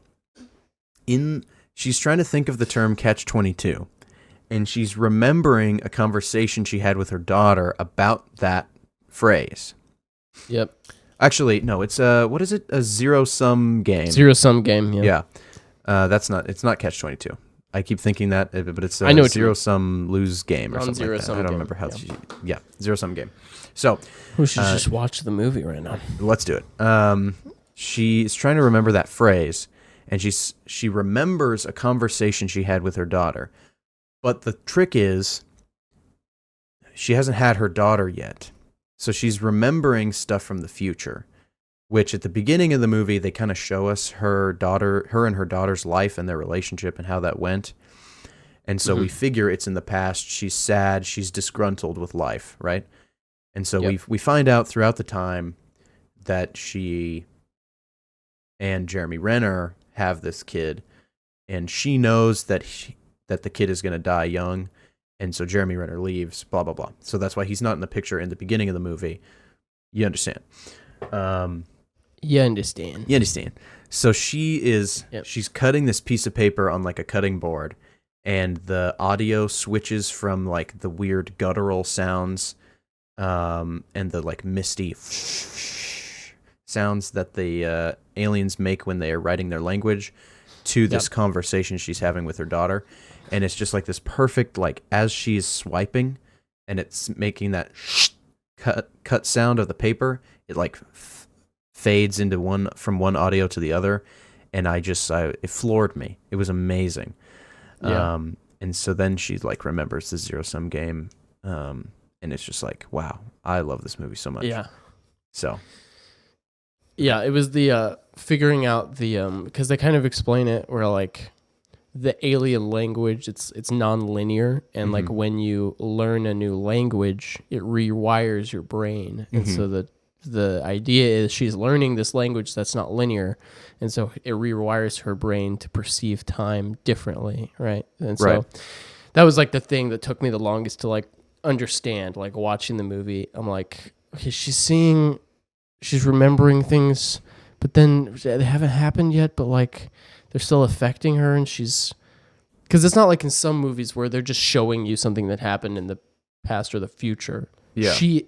she's trying to think of the term catch-22, and she's remembering a conversation she had with her daughter about that phrase. Yep. Actually, no, it's what is it? A zero-sum game. Zero-sum game, yeah. Yeah. It's not catch-22. I keep thinking that, but it's I know a zero-sum lose game or something like that. Zero-sum I don't game. remember how zero-sum game. So We should just watch the movie right now. let's do it. She's trying to remember that phrase, and she remembers a conversation she had with her daughter. But the trick is, she hasn't had her daughter yet. So she's remembering stuff from the future, which at the beginning of the movie, they kind of show us her and her daughter's life and their relationship and how that went. And so we figure it's in the past. She's sad. She's disgruntled with life, right? And so we find out throughout the time that she and Jeremy Renner have this kid, and she knows that the kid is going to die young. And so Jeremy Renner leaves, blah, blah, blah. So that's why he's not in the picture in the beginning of the movie. You understand. You understand. You understand. So she's cutting this piece of paper on a cutting board, and the audio switches from the weird guttural sounds and the misty sounds that the aliens make when they are writing their language to this conversation she's having with her daughter, and it's just like this perfect, like as she's swiping, and it's making that cut sound of the paper. It like fades into from one audio to the other, and it floored me. It was amazing. Yeah. And so then she like remembers the zero-sum game, and it's just like, wow, I love this movie so much. Yeah. So. Yeah, it was the figuring out the because they kind of explain it where like the alien language it's non-linear, and like when you learn a new language it rewires your brain, and so the idea is she's learning this language that's not linear, and so it rewires her brain to perceive time differently, right? And so that was like the thing that took me the longest to like understand. Like watching the movie, I'm like, okay, she's remembering things, but then they haven't happened yet, but like they're still affecting her, and because it's not like in some movies where they're just showing you something that happened in the past or the future. Yeah. She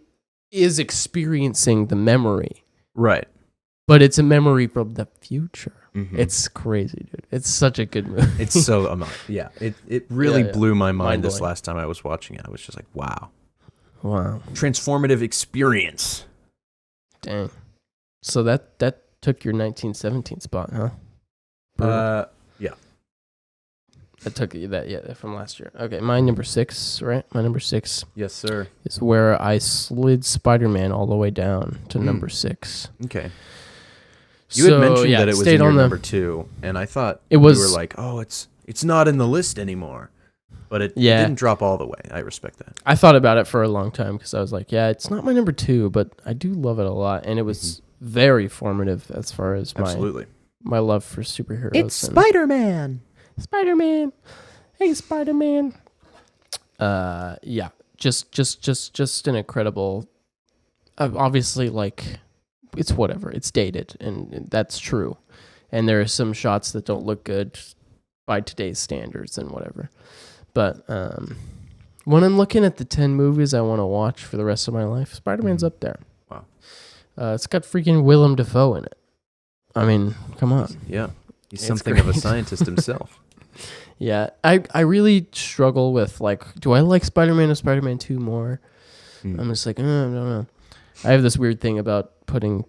is experiencing the memory. Right. But it's a memory from the future. Mm-hmm. It's crazy, dude. It's such a good movie. It's so yeah. It really blew my mind this last time I was watching it. I was just like, wow. Transformative experience. Dang. So that took your 1917 spot, huh? Yeah. That took you that from last year. Okay, my number 6, right? My number 6. Yes, sir. Is where I slid Spider-Man all the way down to number 6. Okay. You had mentioned that it was in your number 2, and I thought you were like, oh, it's not in the list anymore. But it didn't drop all the way. I respect that. I thought about it for a long time because I was like, yeah, it's not my number 2, but I do love it a lot. And it was very formative as far as my love for superheroes. It's Spider-Man. Spider-Man. Hey, Spider-Man. Yeah, just an incredible. Obviously, like, it's whatever. It's dated, and that's true. And there are some shots that don't look good by today's standards and whatever. But when I'm looking at the 10 movies I want to watch for the rest of my life, Spider-Man's up there. Wow. It's got freaking Willem Dafoe in it. I mean, come on. Yeah. He's something of a scientist himself. Yeah. I really struggle with, like, do I like Spider-Man or Spider-Man 2 more? I'm just like, I don't know. I have this weird thing about putting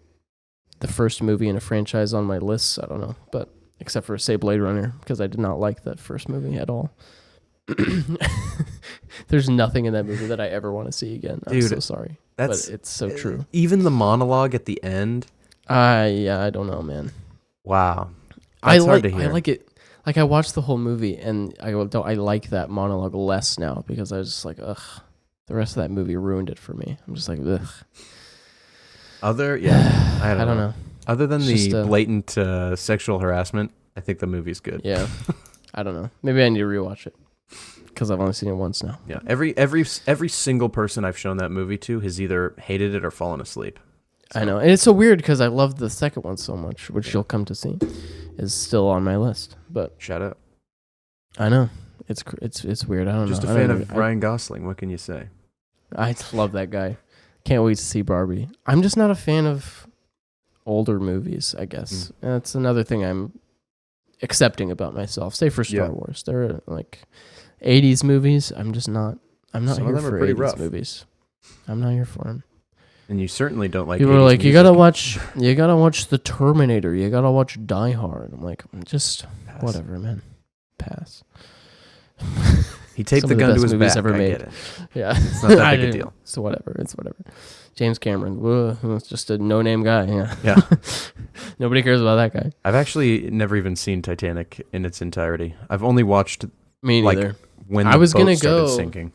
the first movie in a franchise on my lists. I don't know. But except for, say, Blade Runner, because I did not like that first movie at all. There's nothing in that movie that I ever want to see again. I'm so sorry. But it's so true. Even the monologue at the end. I don't know, man. Wow. That's hard to hear. I like it. Like, I watched the whole movie, and I like that monologue less now because I was just like, ugh. The rest of that movie ruined it for me. I'm just like, ugh. I don't know. Other than the blatant sexual harassment, I think the movie's good. Yeah. I don't know. Maybe I need to rewatch it because I've only seen it once now. Yeah. Every single person I've shown that movie to has either hated it or fallen asleep. So. I know. And it's so weird because I love the second one so much, which you'll come to see, is still on my list. But shout out. I know. It's weird. I don't know. Just a fan of Ryan Gosling. What can you say? I love that guy. Can't wait to see Barbie. I'm just not a fan of older movies, I guess. That's another thing I'm accepting about myself. Say for Star Wars. There are like 80s movies. I'm just not. I'm not here for 80s movies. I'm not here for them. And you certainly don't like. People are like, you gotta watch The Terminator. You gotta watch Die Hard. I'm like, just pass. Whatever, man. Pass. He taped the gun to his back. Ever I made. get it. Yeah, it's not that big a deal. So whatever. It's whatever. James Cameron, it's just a no-name guy. Yeah. Nobody cares about that guy. I've actually never even seen Titanic in its entirety. I've only watched me neither. When the boat started sinking.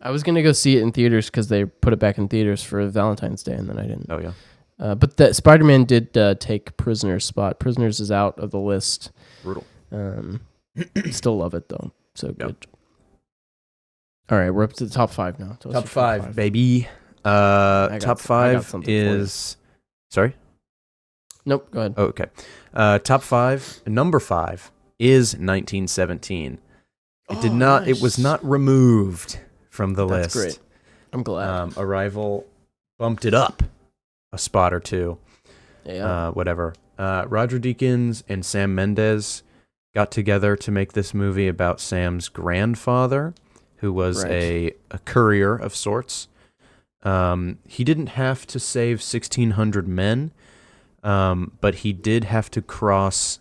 I was gonna go see it in theaters because they put it back in theaters for Valentine's Day, and then I didn't. Oh yeah. But the Spider-Man did take Prisoner's spot. Prisoners is out of the list. Brutal. Still love it though. So good. All right, we're up to the top 5 now. Top five, baby. Top 5 is... Sorry? Nope, go ahead. Oh, okay. Top 5, number 5 is 1917. It was not removed from the list. That's great. I'm glad. Arrival bumped it up a spot or two. Yeah. Whatever. Roger Deakins and Sam Mendes got together to make this movie about Sam's grandfather, who was a courier of sorts. He didn't have to save 1,600 men, but he did have to cross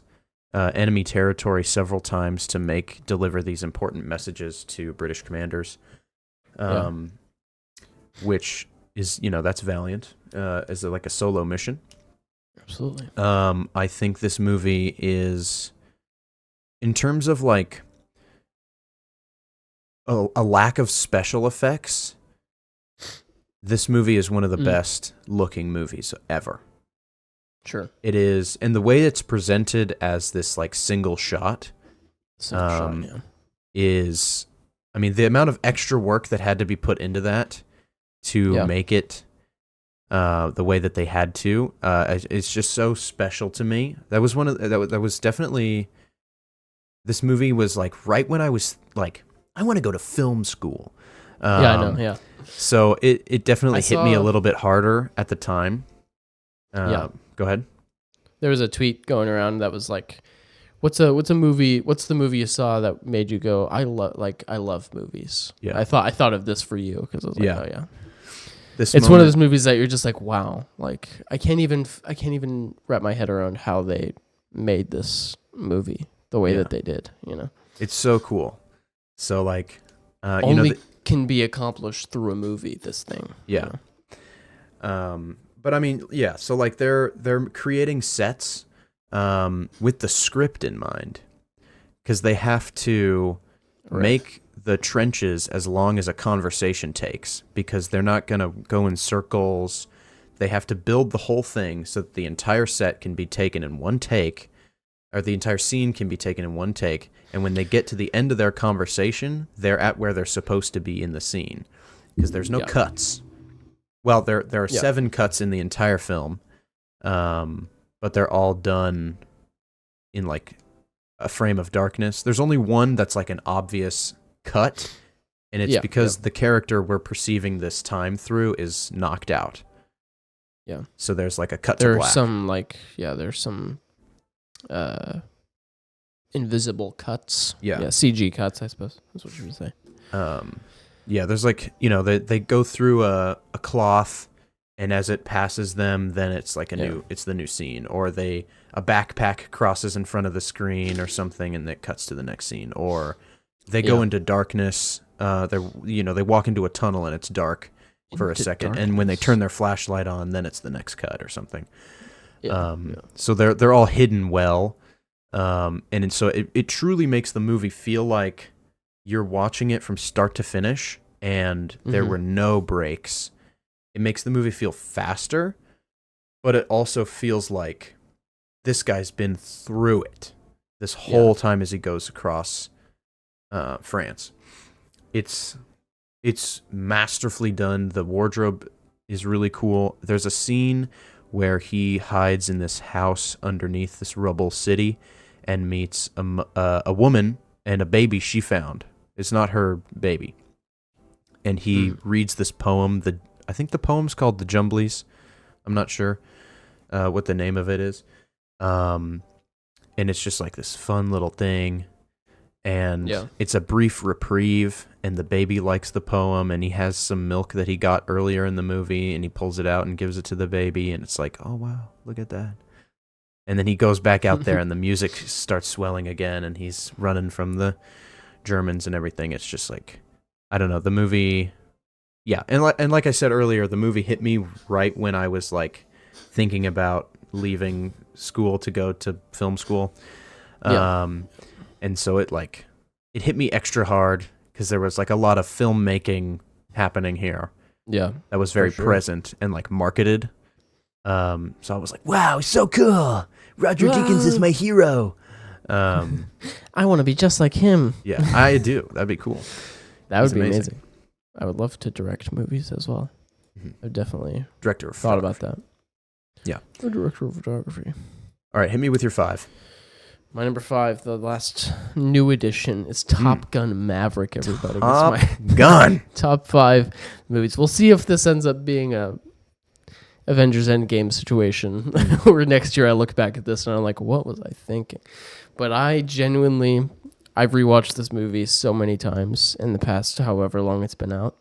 enemy territory several times to deliver these important messages to British commanders, which is, that's valiant as like a solo mission. Absolutely. I think this movie is, in terms of like a lack of special effects, this movie is one of the best looking movies ever. Sure. It is, and the way it's presented as this like single shot, is, I mean, the amount of extra work that had to be put into that to make it the way that they had to, it's just so special to me. That was that was definitely, this movie was like right when I was like, I want to go to film school. I know. Yeah. So it definitely hit me a little bit harder at the time. Go ahead. There was a tweet going around that was like, what's the movie you saw that made you go, I love movies. Yeah. I thought of this for you, because I was like, oh yeah. It's one of those movies that you're just like, wow, like I can't even wrap my head around how they made this movie the way that they did, It's so cool. So like, can be accomplished through a movie, this thing. Yeah. But I mean, yeah, so like they're creating sets with the script in mind, because they have to make the trenches as long as a conversation takes, because they're not going to go in circles. They have to build the whole thing so that the entire set can be taken in one take, or the entire scene can be taken in one take, and when they get to the end of their conversation, they're at where they're supposed to be in the scene, because there's no cuts. Well, there are 7 cuts in the entire film, but they're all done in like a frame of darkness. There's only one that's like an obvious cut, and it's because the character we're perceiving this time through is knocked out. Yeah. So there's like a cut to black. There's some invisible cuts. Yeah. CG cuts, I suppose. That's what you would say. There's like, they go through a cloth, and as it passes them, then it's like it's the new scene, or a backpack crosses in front of the screen or something, and it cuts to the next scene, or they go into darkness. They walk into a tunnel and it's dark for a second, and when they turn their flashlight on, then it's the next cut or something. So they're all hidden well, and so it truly makes the movie feel like you're watching it from start to finish, and there were no breaks. It makes the movie feel faster, but it also feels like this guy's been through it this whole time as he goes across France. It's masterfully done. The wardrobe is really cool. There's a scene where he hides in this house underneath this rubble city and meets a woman and a baby she found. It's not her baby. And he reads this poem. I think the poem's called The Jumblies. I'm not sure what the name of it is. And it's just like this fun little thing. And it's a brief reprieve, and the baby likes the poem, and he has some milk that he got earlier in the movie, and he pulls it out and gives it to the baby, and it's like, oh, wow, look at that. And then he goes back out there, and the music starts swelling again, and he's running from the Germans and everything. It's just like, I don't know, the movie, and like I said earlier, the movie hit me right when I was like thinking about leaving school to go to film school. And so it hit me extra hard because there was like a lot of filmmaking happening here. Yeah, that was very present and like marketed. So I was like, wow, so cool. Roger Deakins is my hero. I want to be just like him. Yeah, I do. That'd be cool. That would be amazing. I would love to direct movies as well. I've definitely thought about that. Yeah. A director of photography. All right, hit me with your 5. My number 5, the last new edition, is Top Gun Maverick, everybody. Top Gun! Top 5 movies. We'll see if this ends up being a Avengers Endgame situation, where next year I look back at this and I'm like, what was I thinking? But I've rewatched this movie so many times in the past, however long it's been out.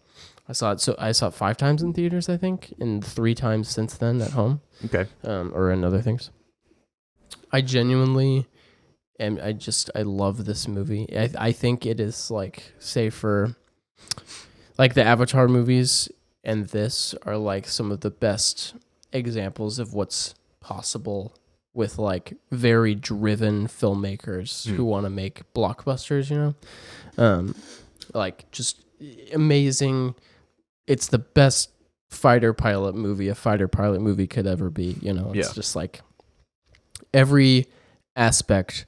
I saw it 5 times in theaters, I think, and 3 times since then at home. Okay. Or in other things. I genuinely I love this movie. I think it is like, say for like the Avatar movies and this are like some of the best examples of what's possible with like very driven filmmakers who want to make blockbusters, you know? Like just amazing. It's the best fighter pilot movie a fighter pilot movie could ever be, you know? It's just like every aspect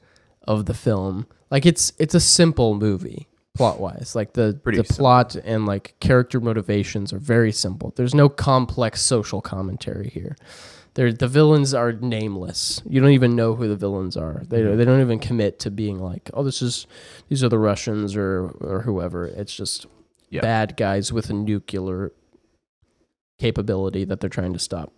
of the film. Like it's a simple movie plot-wise. Like the plot and like character motivations are very simple. There's no complex social commentary here. The villains are nameless. You don't even know who the villains are. They don't even commit to being like, oh, these are the Russians or whoever. It's just bad guys with a nuclear capability that they're trying to stop.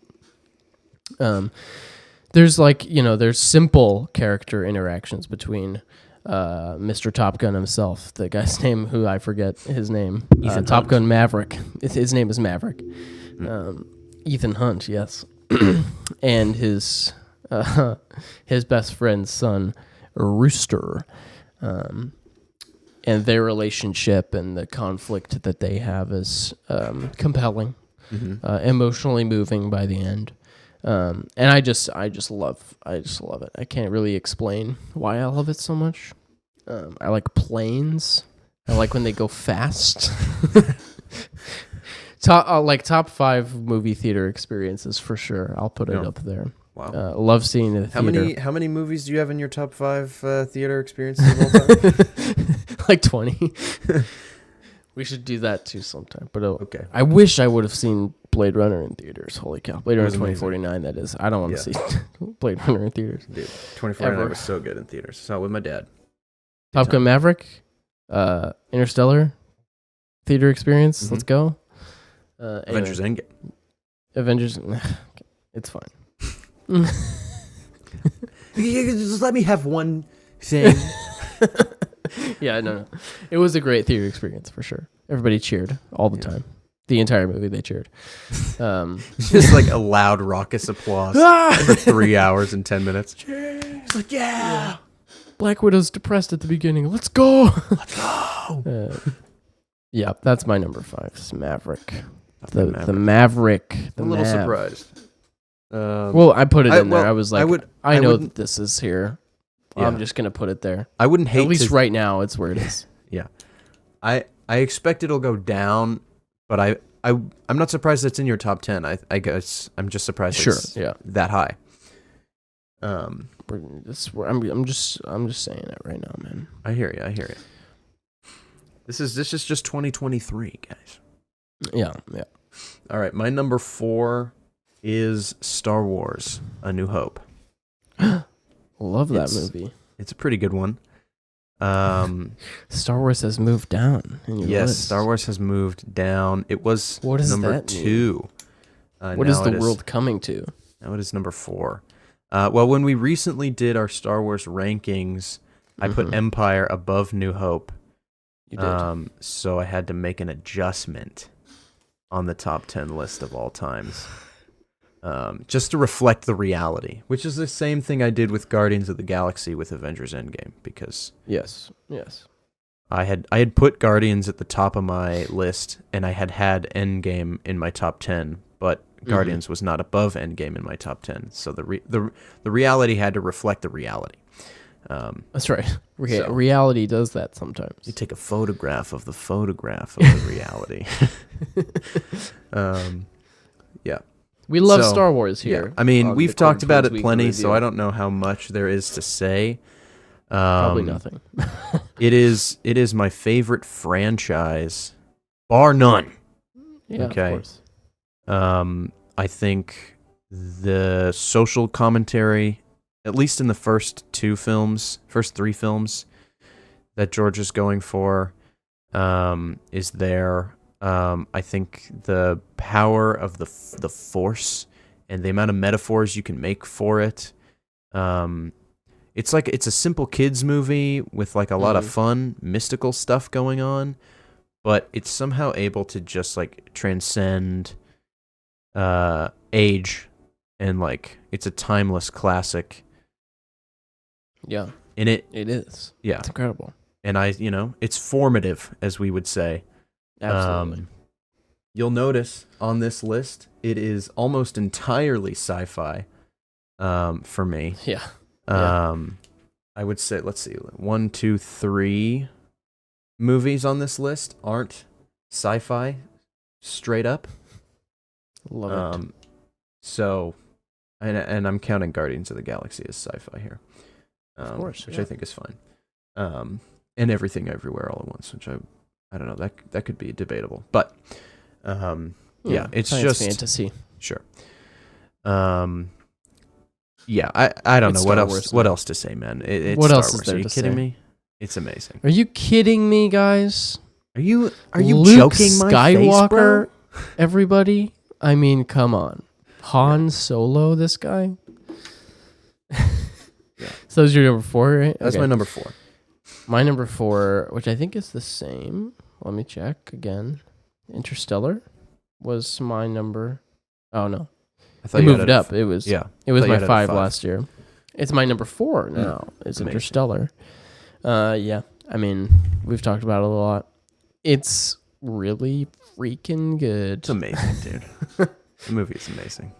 There's like, you know, there's simple character interactions between Mr. Top Gun himself, the guy's name who I forget his name. Top Gun Maverick. His name is Maverick. Ethan Hunt, yes. And his best friend's son, Rooster. And their relationship and the conflict that they have is compelling, emotionally moving by the end. And I just love it. I can't really explain why I love it so much. I like planes. I like when they go fast. Top 5 movie theater experiences for sure. I'll put it up there. Wow. Love seeing it. How many movies do you have in your top 5 theater experiences of all time? Like 20. We should do that too sometime. But okay. I wish I would have seen Blade Runner in theaters. Holy cow. Blade Runner 2049, that is. I don't want to see Blade Runner in theaters. Dude, 2049 was so good in theaters. I saw it with my dad. Top Gun Maverick, Interstellar, theater experience. Let's go. Avengers Endgame. Avengers, it's fine. Just let me have one thing. Yeah, no. It was a great theater experience for sure. Everybody cheered all the time. The entire movie, they cheered. Just like a loud, raucous applause for 3 hours and 10 minutes. It's like, yeah. Black Widow's depressed at the beginning. Let's go. Let's go. Yeah, that's my number 5. It's Maverick. The Maverick. I'm a little surprised. Well, I put it in there. I was like, I know that this is here. Yeah. I'm just going to put it there. I wouldn't hate At least right now, it's where it is. Yeah. I expect it'll go down, but I'm not surprised it's in your top 10. I guess I'm just surprised it's that high. I'm just saying it right now, man. I hear you. This is just 2023, guys. Yeah. All right, my number 4 is Star Wars: A New Hope. Love that movie. It's a pretty good one. Star Wars has moved down in your list. Star Wars has moved down. It was number 2. What is the world coming to? Now it is number 4. Well, when we recently did our Star Wars rankings, I put Empire above New Hope. You did. So I had to make an adjustment on the top 10 list of all times. Just to reflect the reality, which is the same thing I did with Guardians of the Galaxy with Avengers Endgame, because yes, I had put Guardians at the top of my list, and I had Endgame in my top 10, but Guardians was not above Endgame in my top 10. So the reality had to reflect the reality. That's right. Reality does that sometimes. You take a photograph of the photograph of the reality. Yeah. We love Star Wars here. Yeah. I mean, we've talked about it plenty, so I don't know how much there is to say. Probably nothing. It is my favorite franchise, bar none. Yeah, okay. Of course. I think the social commentary, at least in the first 3 films that George is going for, is there. I think the power of the Force and the amount of metaphors you can make for it it's a simple kids movie with like a lot of fun mystical stuff going on, but it's somehow able to just like transcend age, and like it's a timeless classic. Yeah. And it is. Yeah. It's incredible. And it's formative, as we would say. Absolutely. You'll notice on this list, it is almost entirely sci-fi for me. Yeah. I would say, let's see, 1, 2, 3 movies on this list aren't sci-fi straight up. Love it. So, and I'm counting Guardians of the Galaxy as sci-fi here. Of course. Which I think is fine. And Everything Everywhere All at Once, which I don't know, that could be debatable. But it's just fantasy. Sure. Yeah, I don't know what else to say, man. It's what Star else Wars. is there Are you to kidding say? me? It's amazing. Are you kidding me, guys? Are you Luke joking my Skywalker, face, bro? Everybody? I mean, come on. Han Solo, this guy? Yeah. So that's your number 4, right? That's my number 4. My number 4, which I think is the same. Let me check again. Interstellar was my number. Oh, no. I thought It you had moved up. It was Yeah. It was Thought you my had it at 5 5. last year. It's my number 4 now. It's Amazing. Interstellar. Yeah. I mean, we've talked about it a lot. It's really freaking good. It's amazing, dude. The movie is amazing.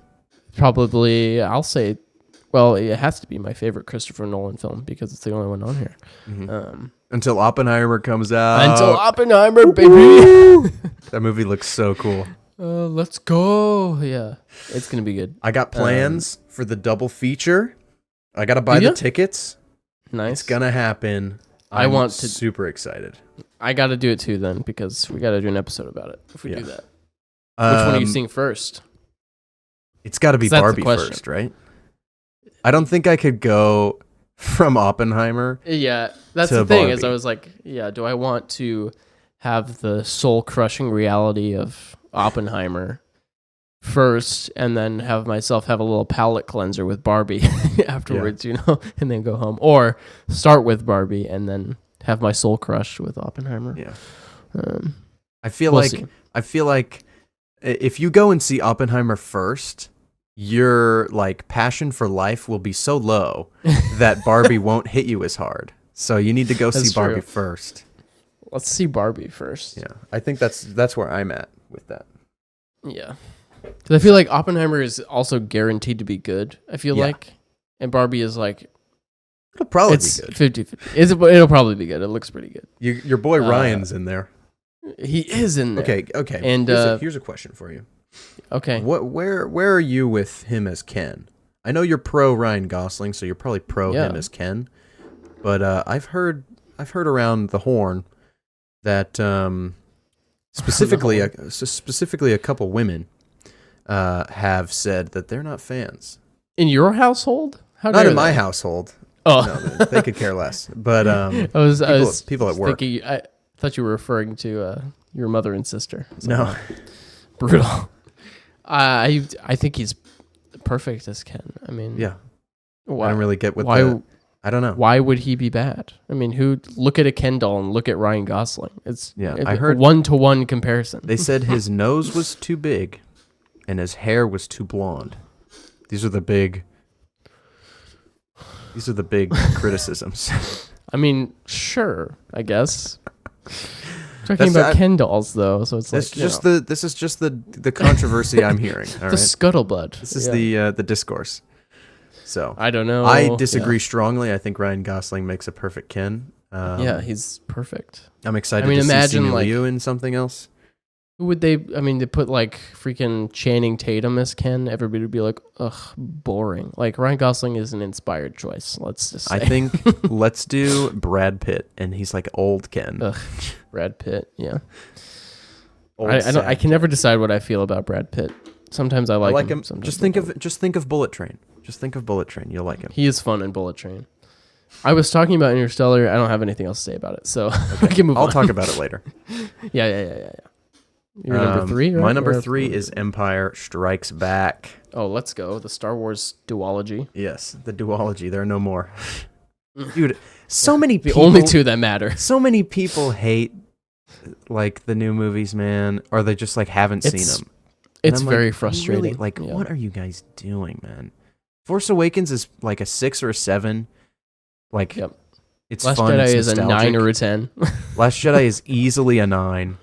Probably, I'll say, well, it has to be my favorite Christopher Nolan film because it's the only one on here. Mm-hmm. Until Oppenheimer comes out. Until Oppenheimer, baby. That movie looks so cool. Let's go. Yeah, it's going to be good. I got plans for the double feature. I got to buy the tickets. Nice. It's going to happen. I want to. Super excited. I got to do it too then because we got to do an episode about it if we do that. Which Um, one are you seeing first? It's got to be That's the Barbie question. first, right? I don't think I could go from Oppenheimer. Yeah, that's to the thing Barbie. is I was like, yeah, do I want to have the soul-crushing reality of Oppenheimer first and then have myself have a little palate cleanser with Barbie afterwards, you know, and then go home? Or start with Barbie and then have my soul crush with Oppenheimer? Yeah. I feel like if you go and see Oppenheimer first, your like passion for life will be so low that Barbie won't hit you as hard. So you need to go see Barbie true. first. Let's see Barbie first. Yeah, I think that's where I'm at with that. Yeah. Because I feel like Oppenheimer is also guaranteed to be good, I feel like. And Barbie is like, It'll probably it's be good. 50-50. It'll probably be good. It looks pretty good. Your boy Ryan's in there. He is in there. Okay. And here's a question for you. okay. Where are you with him as Ken? I know you're pro Ryan Gosling, so you're probably pro him as Ken. But I've heard around the horn that specifically a couple women have said that they're not fans. In your household? How Not dare in my they? household. Oh, No, they could care less. But I was people at work. thinking, I thought you were referring to your mother and sister. No. Brutal. I think he's perfect as Ken. I mean, Yeah. why, I don't really get I don't know. Why would he be bad? I mean, look at a Ken doll and look at Ryan Gosling. It's I heard 1-to-1 comparison. They said his nose was too big and his hair was too blonde. These are the big criticisms. I mean, sure, I guess. Talking about Ken dolls though, so it's this is just the controversy I'm hearing. All the right? scuttlebutt. This is the discourse. So I don't know. I disagree strongly. I think Ryan Gosling makes a perfect Ken. He's perfect. I'm excited. I mean, to imagine see Simu like Liu in something else. who would they? I mean, they put like freaking Channing Tatum as Ken. Everybody would be like, ugh, boring. Like Ryan Gosling is an inspired choice. Let's just say. I think let's do Brad Pitt, and he's like old Ken. Ugh, Brad Pitt. Yeah. Old I don't. I sad can never decide what I feel about Brad Pitt. Sometimes I like him. Sometimes Just I think don't. just think of Bullet Train. Just think of Bullet Train. You'll like him. He is fun in Bullet Train. I was talking about Interstellar. I don't have anything else to say about it, so we can move on. I'll talk about it later. Yeah. Your number 3, right? My number Or- 3 is Empire Strikes Back. Oh, let's go. The Star Wars duology. Yes, the duology. There are no more. Dude, so many The people... only two that matter. So many people hate, like, the new movies, man, or they just, like, haven't seen them. It's very frustrating. Really, what are you guys doing, man? Force Awakens is, like, a 6 or a 7. Like, it's Last fun. Jedi it's is nostalgic. a 9 or a 10. Last Jedi is easily a 9.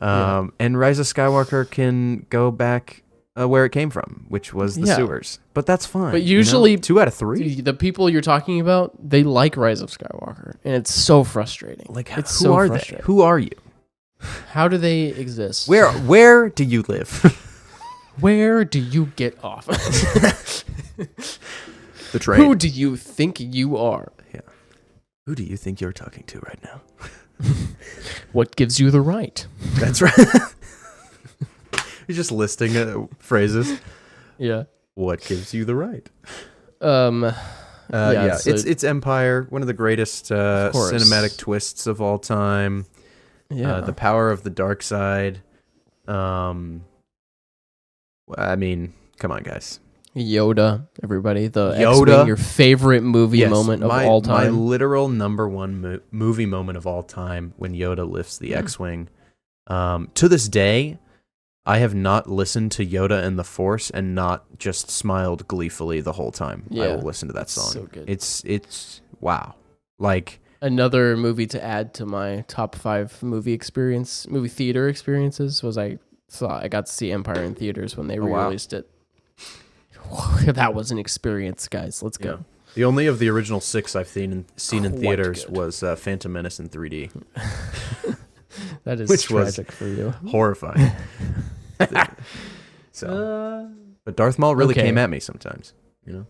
And Rise of Skywalker can go back where it came from, which was the sewers. But that's fine. But usually 2 out of 3. The people you're talking about, they like Rise of Skywalker, and it's so frustrating. Like, it's who are they? Who are you? How do they exist? Where do you live? Where do you get off? The train. Who do you think you are? Yeah. Who do you think you're talking to right now? What gives you the right? That's right. You're just listing phrases. Yeah. What gives you the right? Yeah, so it's Empire, one of the greatest cinematic twists of all time. Yeah. The power of the dark side. I mean, come on, guys. Yoda, everybody. The Yoda, X-Wing, your favorite movie moment of all time. My literal number one movie moment of all time when Yoda lifts the X-Wing. To this day, I have not listened to Yoda and the Force and not just smiled gleefully the whole time. Yeah, I will listen to that song. So good. It's wow. Like, another movie to add to my top 5 movie theater experiences was I got to see Empire in theaters when they re-released it. That was an experience, guys. Let's go. Yeah. The only of the original 6 I've seen in theaters was Phantom Menace in 3D. That is Which tragic was for you. Horrifying. But Darth Maul really came at me sometimes, you know.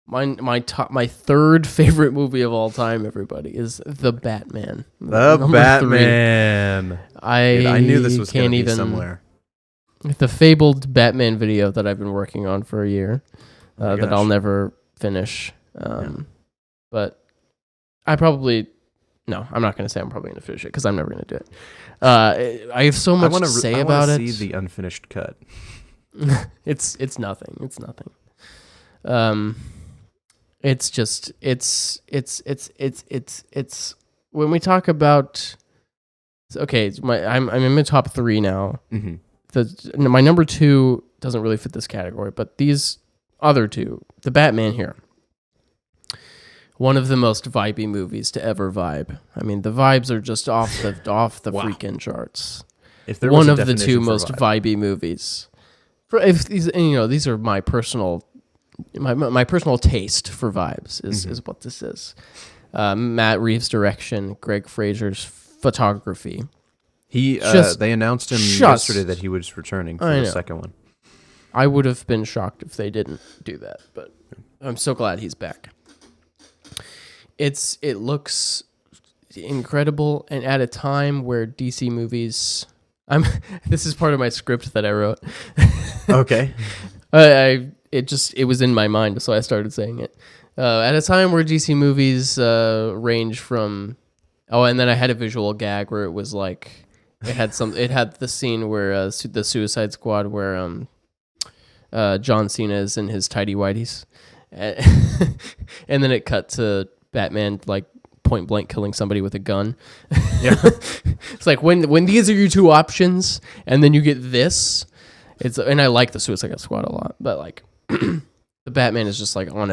My third favorite movie of all time, everybody, is The Batman. The Batman. I knew this was going to be somewhere. The fabled Batman video that I've been working on for a year that I'll never finish. But I'm not going to say I'm probably going to finish it because I'm never going to do it. I have so much to say about it. I want to see the unfinished cut. It's nothing. It's nothing. It's just when we talk about, okay, I'm in my top 3 now. Mm-hmm. My number 2 doesn't really fit this category, but these other 2, the Batman here, one of the most vibey movies to ever vibe. I mean, the vibes are just off the wow. freaking charts. If there was one a of the 2 for most vibey movies. These are my personal. My personal taste for vibes is what this is. Matt Reeves' direction, Greg Fraser's photography. They announced him yesterday that he was returning for the second one. I would have been shocked if they didn't do that, but I'm so glad he's back. It looks incredible, and at a time where DC movies, this is part of my script that I wrote. Okay. It was in my mind, so I started saying it. At a time where DC movies range from, and then I had a visual gag where it was like it had the scene where the Suicide Squad where John Cena is in his tidy whities, and then it cut to Batman like point blank killing somebody with a gun. Yeah, it's like when these are your 2 options, and then you get this. And I like the Suicide Squad a lot, but like the Batman is just like on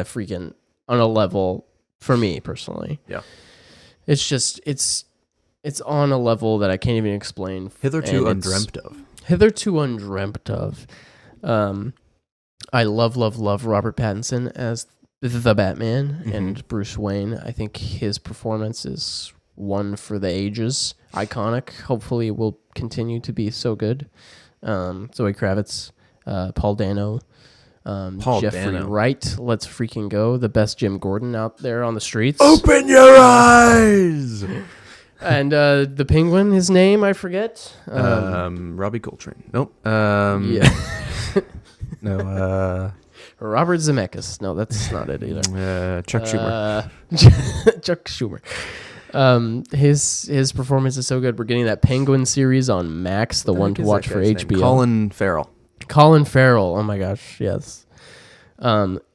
a level for me personally. Yeah, it's just it's on a level that I can't even explain. Hitherto undreamt of. I love Robert Pattinson as the Batman and Bruce Wayne. I think his performance is one for the ages, iconic. Hopefully, it will continue to be so good. Zoe Kravitz, Paul Dano, Jeffrey Wright. Let's freaking go! The best Jim Gordon out there on the streets. Open your eyes. And the Penguin, his name I forget. Robbie Coltrane. Nope. Yeah. No. Robert Zemeckis. No, that's not it either. Chuck Schumer. Chuck Schumer. His performance is so good. We're getting that Penguin series on Max, the one to watch for HBO. Colin Farrell. Oh my gosh, yes.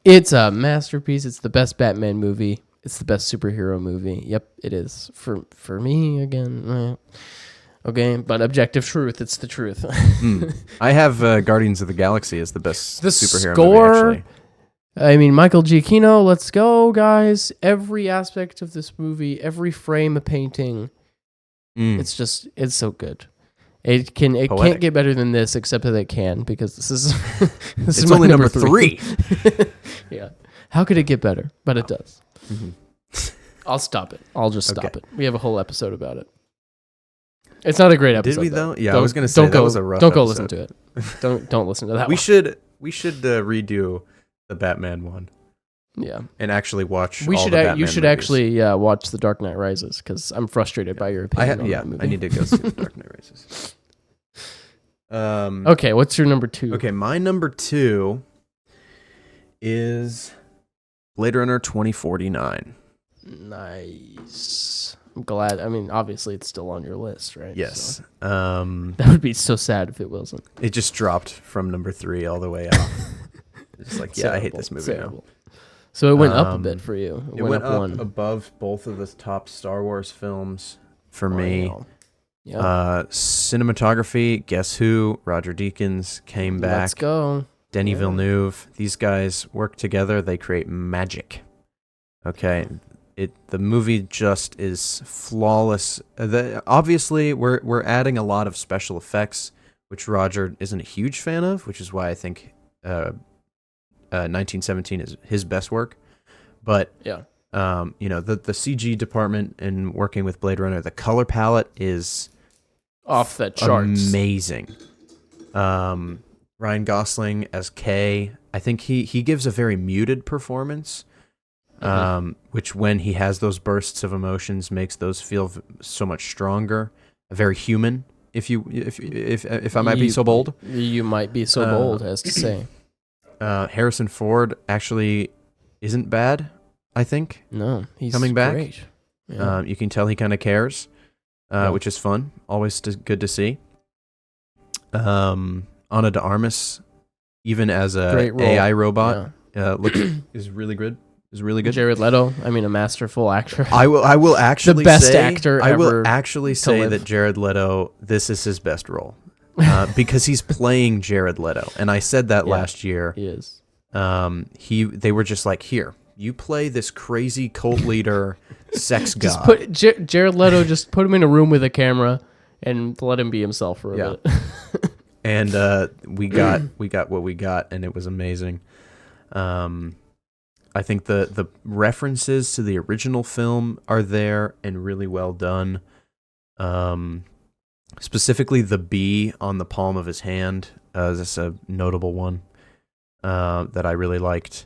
It's a masterpiece. It's the best Batman movie It's the best superhero movie. Yep, it is. For me, again. Okay, but objective truth, it's the truth. I have Guardians of the Galaxy as the best superhero score, movie, actually. I mean, Michael Giacchino, let's go, guys. Every aspect of this movie, every frame of painting, it's so good. It can't get better than this, except that it can, because this is it's only number 3. Yeah. How could it get better? But it does. Mm-hmm. I'll stop it. I'll just stop it. We have a whole episode about it. It's not a great episode. Did we though? Yeah, I was going to say that was a rough Don't go episode. listen to it. Don't listen to that we one. We should redo the Batman one. Yeah. And actually watch You should movies. actually watch The Dark Knight Rises, because I'm frustrated by your opinion on that movie. I need to go see The Dark Knight Rises. Okay, what's your number 2? Okay, my number 2 is Blade Runner 2049. Nice. I'm glad. I mean, obviously, it's still on your list, right? Yes. So, that would be so sad if it wasn't. It just dropped from number 3 all the way up. It's like, I hate this movie now. So it went up a bit for you. It went up one. above both of the top Star Wars films for me. Yeah. Cinematography, guess who? Roger Deakins came back. Let's go. Denis Villeneuve. These guys work together. They create magic. Okay. The movie just is flawless. Obviously, we're adding a lot of special effects, which Roger isn't a huge fan of, which is why I think 1917 is his best work. But yeah, the CG department and working with Blade Runner, the color palette is off the charts, amazing. Ryan Gosling as Kay, I think he gives a very muted performance. Which when he has those bursts of emotions makes those feel so much stronger, very human. If I might be so bold, you might be so bold as to say. Harrison Ford actually isn't bad. I think no, he's coming back. Great. Yeah. You can tell he kind of cares, which is fun. Always good to see. Ana de Armas, even as a AI robot, is really good. Is really good. Jared Leto, I mean, a masterful actor. I will actually the best actor ever. I will actually say that Jared Leto, this is his best role, because he's playing Jared Leto, and I said that last year. He is. They were just like, here, you play this crazy cult leader, sex god. Just put Jared Leto. Just put him in a room with a camera and let him be himself for a bit. And we got what we got, and it was amazing. I think the references to the original film are there and really well done. Specifically, the bee on the palm of his hand. That's a notable one that I really liked.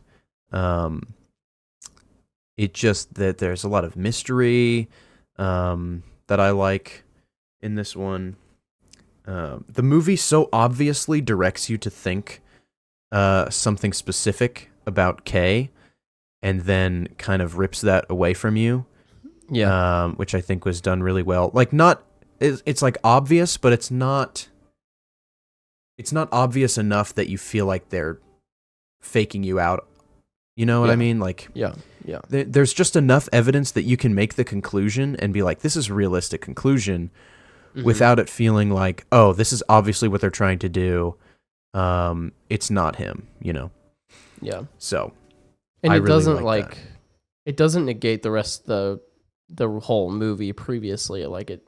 It just that there's a lot of mystery that I like in this one. The movie so obviously directs you to think something specific about Kay, and then kind of rips that away from you. Yeah. Which I think was done really well. Like, it's like obvious, but it's not obvious enough that you feel like they're faking you out. You know what I mean? Like, yeah. There's just enough evidence that you can make the conclusion and be like, this is a realistic conclusion, without it feeling like, oh, this is obviously what they're trying to do. It's not him, you know? Yeah. So. And it really doesn't it doesn't negate the rest of the whole movie previously. Like it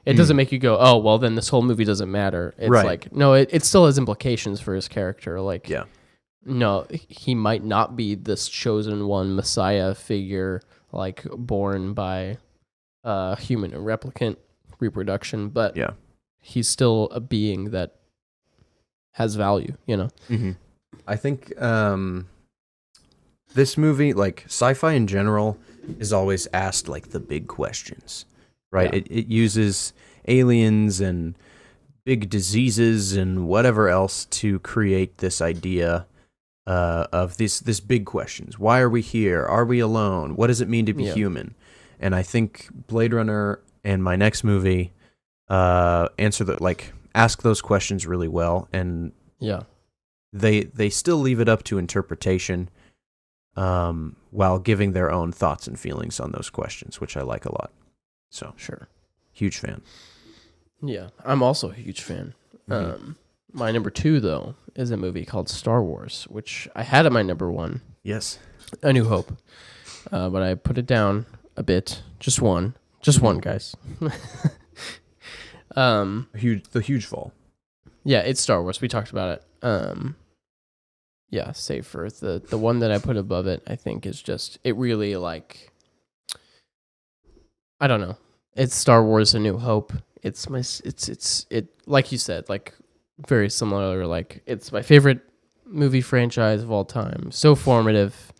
doesn't make you go, oh, well, then this whole movie doesn't matter. It's like, no, it still has implications for his character. Like, no, he might not be this chosen one Messiah figure, like born by human replicant reproduction, but he's still a being that has value, you know? Mm-hmm. I think this movie, like sci-fi in general, is always asked like the big questions, right? It uses aliens and big diseases and whatever else to create this idea of this big questions. Why are we here? Are we alone? What does it mean to be human? And I think Blade Runner and my next movie ask those questions really well, and they still leave it up to interpretation. while giving their own thoughts and feelings on those questions, which I like a lot. So Sure. huge fan. Yeah, I'm also a huge fan. Mm-hmm. My number 2, though, is a movie called Star Wars, which I had at my number 1, Yes. A New Hope, but I put it down a bit. Just one, guys. The huge fall. Yeah, it's Star Wars. We talked about it. Yeah, save for the one that I put above it, I think is just, it really like, I don't know. It's Star Wars: A New Hope. It's like you said, like very similar. Like it's my favorite movie franchise of all time. So formative.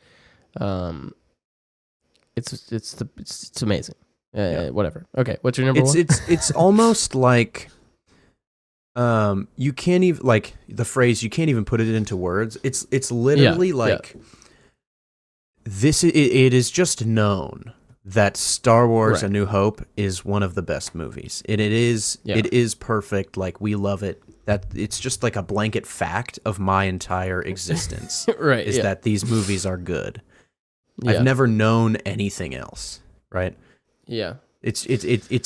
It's amazing. Whatever. Okay, what's your number one? It's almost like you can't even, like the phrase, you can't even put it into words. It's literally this. It is just known that Star Wars: A New Hope is one of the best movies. It is perfect. Like, we love it. That it's just like a blanket fact of my entire existence. That these movies are good. Yeah. I've never known anything else. Right. Yeah. It's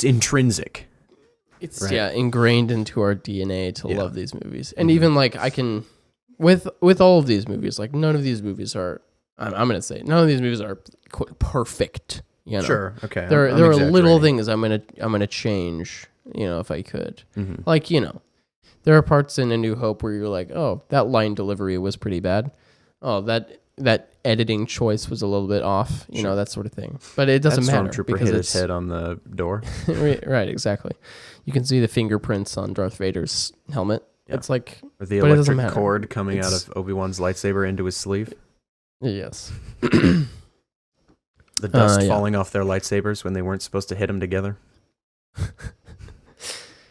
intrinsic. It's ingrained into our DNA to love these movies. And even like I can with all of these movies, like none of these movies are, I'm going to say none of these movies are perfect. You know? Sure. Okay. There are little things I'm gonna change. You know, if I could, like, you know, there are parts in A New Hope where you're like, oh, that line delivery was pretty bad. Oh, that editing choice was a little bit off. You know, that sort of thing. But it doesn't matter because hit his head on the door. Right. Exactly. You can see the fingerprints on Darth Vader's helmet. Yeah. It's like, or the electric cord coming out of Obi-Wan's lightsaber into his sleeve. Yes. The dust falling off their lightsabers when they weren't supposed to hit them together.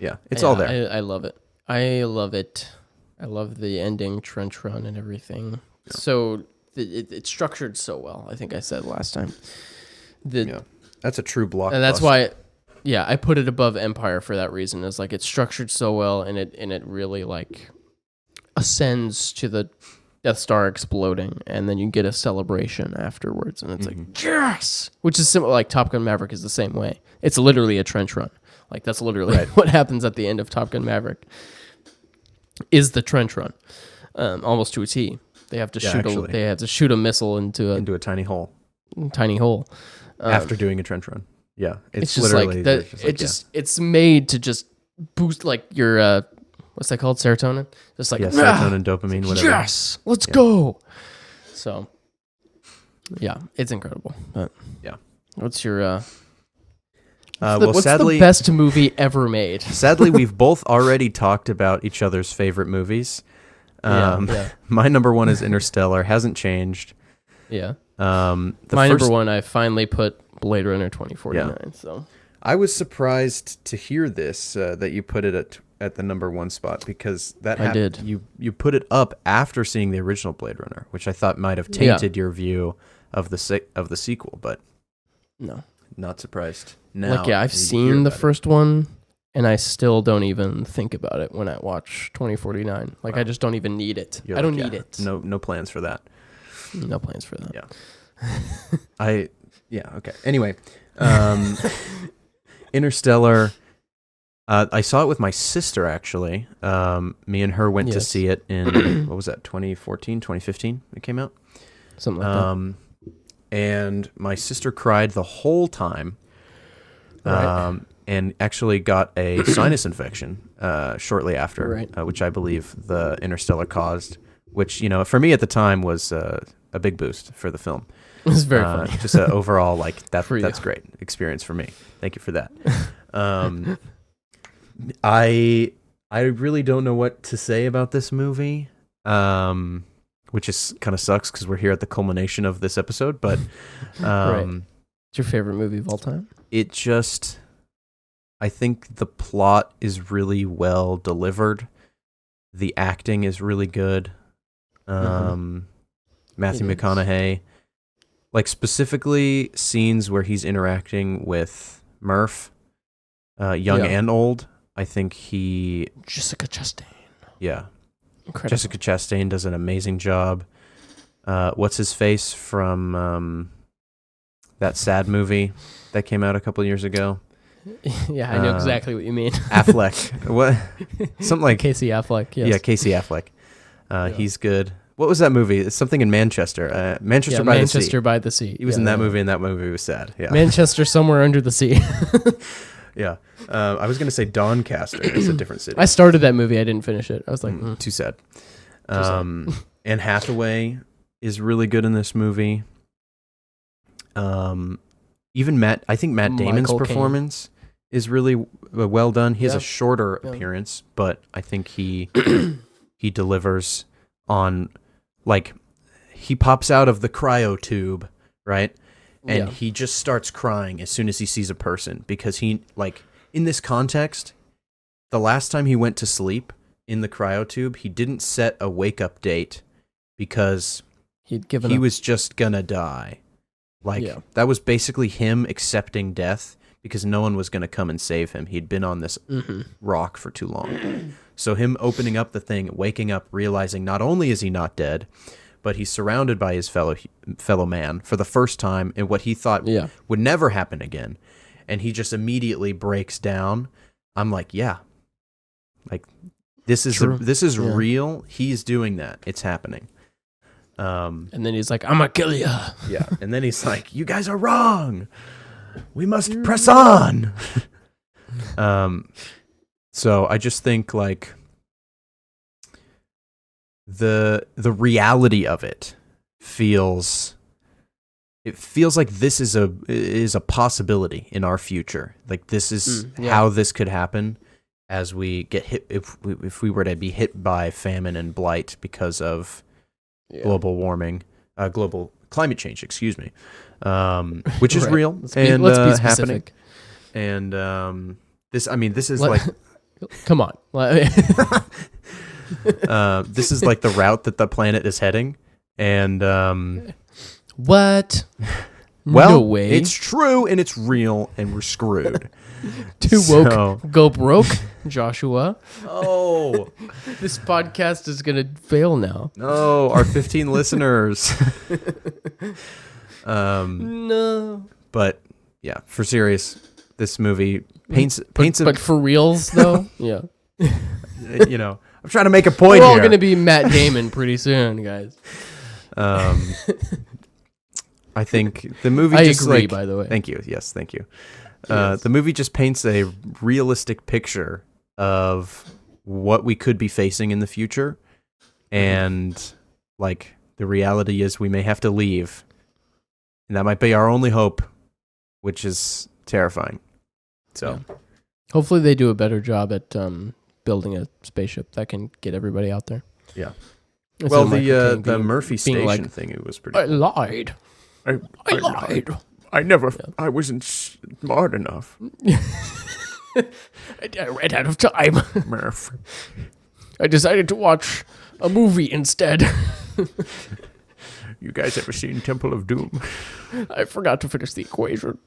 Yeah, it's all there. I love it. I love it. I love the ending trench run and everything. Yeah. So it's structured so well. I think I said last time. That's a true blockbuster. And that's why, I put it above Empire for that reason. It's like it's structured so well, and it really like ascends to the Death Star exploding, and then you get a celebration afterwards, and it's like, yes! Which is similar, like Top Gun Maverick is the same way. It's literally a trench run. Like, that's literally what happens at the end of Top Gun Maverick, is the trench run, almost to a T. They have to shoot a missile into a tiny hole. After doing a trench run. Yeah, it's just literally like that. It's made to just boost like your what's that called? Serotonin? Just like serotonin, dopamine, whatever. Yes, let's go. So, it's incredible. But what's your what's sadly, the best movie ever made? Sadly, we've both already talked about each other's favorite movies. My number one is Interstellar. Hasn't changed. Yeah. Number one, I finally put Blade Runner 2049. Yeah. So I was surprised to hear this that you put it at the number one spot, because I did. You put it up after seeing the original Blade Runner, which I thought might have tainted your view of the sequel, but no, not surprised. Now, like I've seen the first one, and I still don't even think about it when I watch 2049. Like, I just don't even need it. I don't need it. No plans for that. No plans for that. Yeah. Okay. Anyway, Interstellar. I saw it with my sister, actually. Me and her went to see it in, what was that, 2014, 2015 it came out? Something like that. And my sister cried the whole time. And actually got a sinus infection shortly after, which I believe the Interstellar caused, which, you know, for me at the time was a big boost for the film. It was very funny. Just an overall, like, that's great experience for me. Thank you for that. I really don't know what to say about this movie, which is kind of sucks because we're here at the culmination of this episode, but It's your favorite movie of all time? It just... I think the plot is really well delivered. The acting is really good. Matthew McConaughey, like specifically scenes where he's interacting with Murph, young and old. I think Jessica Chastain. Yeah. Incredible. Jessica Chastain does an amazing job. what's his face from that sad movie that came out a couple years ago. Yeah, I know exactly what you mean. Affleck. What? Something like Casey Affleck. Yes. Yeah, Casey Affleck. He's good. What was that movie? It's something in Manchester. Manchester by the Sea. Manchester by the Sea. He was in that movie, and that movie was sad. Yeah. Manchester somewhere under the sea. Yeah. I was going to say Doncaster. It's a different city. I started that movie. I didn't finish it. I was like, too sad. Anne Hathaway is really good in this movie. Even I think Matt Damon's performance is really well done. He has a shorter appearance, but I think he delivers on, like, he pops out of the cryo tube, right? And he just starts crying as soon as he sees a person, because he, like, in this context, the last time he went to sleep in the cryo tube, he didn't set a wake up date because he was just gonna die. Like, that was basically him accepting death because no one was going to come and save him. He'd been on this rock for too long. So him opening up the thing, waking up, realizing not only is he not dead, but he's surrounded by his fellow man for the first time in what he thought would never happen again. And he just immediately breaks down. I'm like, yeah. Like, this is real. He's doing that. It's happening. And then he's like, I'm gonna kill you. Yeah. And then he's like, you guys are wrong. We must press on. So I just think, like, the reality of it feels like this is a possibility in our future. Like, this is how this could happen as we get hit, if we were to be hit by famine and blight because of global warming, global climate change, excuse me, which is real let's and be happening. And this is like, come on, this is like the route that the planet is heading. And what? Well, no way. It's true and it's real, and we're screwed. Too woke, go broke, Joshua. Oh, this podcast is gonna fail now. No, our 15 listeners. No. But yeah, for serious, this movie paints. But for reals though, yeah. You know, I'm trying to make a point. We're all here. gonna be Matt Damon pretty soon, guys. I think the movie. I just agree. Like, by the way, thank you. Yes, thank you. Yes. The movie just paints a realistic picture of what we could be facing in the future, and like the reality is we may have to leave, and that might be our only hope, which is terrifying. So, hopefully they do a better job at building a spaceship that can get everybody out there. Yeah. Instead Well, the Murphy Station thing, it was pretty. I lied. I lied. I never. Yeah. I wasn't smart enough. I ran out of time. Murph. I decided to watch a movie instead. You guys ever seen Temple of Doom? I forgot to finish the equation.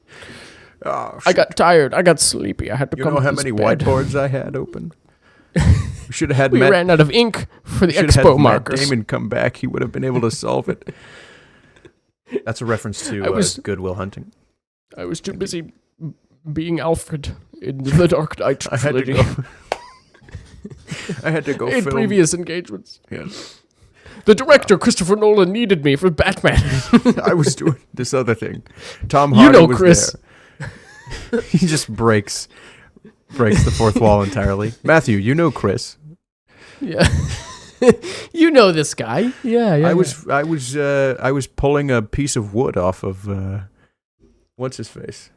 Oh, I got tired. I got sleepy. I had to come. You know how many whiteboards I had open? We should have had. We ran out of ink for the expo markers. Matt Damon come back, he would have been able to solve it. That's a reference to Good Will Hunting. I was too busy being Alfred in the Dark Knight trilogy. I had to go in film. Previous engagements. Yes. The director, Christopher Nolan, needed me for Batman. I was doing this other thing. Tom Hardy was Chris. There. He just breaks the fourth wall entirely. Matthew, you know Chris. Yeah. You know this guy. Yeah. I was pulling a piece of wood off of what's his face?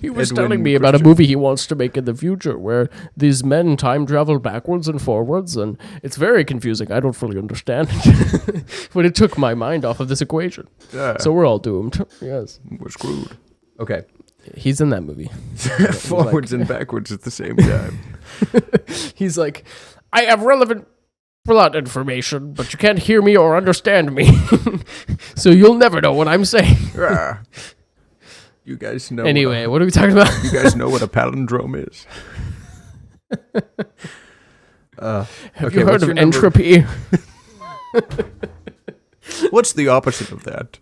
He was telling me about a movie he wants to make in the future where these men time travel backwards and forwards, and it's very confusing. I don't fully understand it. But it took my mind off of this equation. Yeah. So we're all doomed. Yes. We're screwed. Okay. He's in that movie. Forwards and backwards at the same time. He's like, I have relevant plot information, but you can't hear me or understand me. So you'll never know what I'm saying. You guys know. Anyway, what are we talking about? You guys know what a palindrome is. Have you heard of entropy? What's the opposite of that?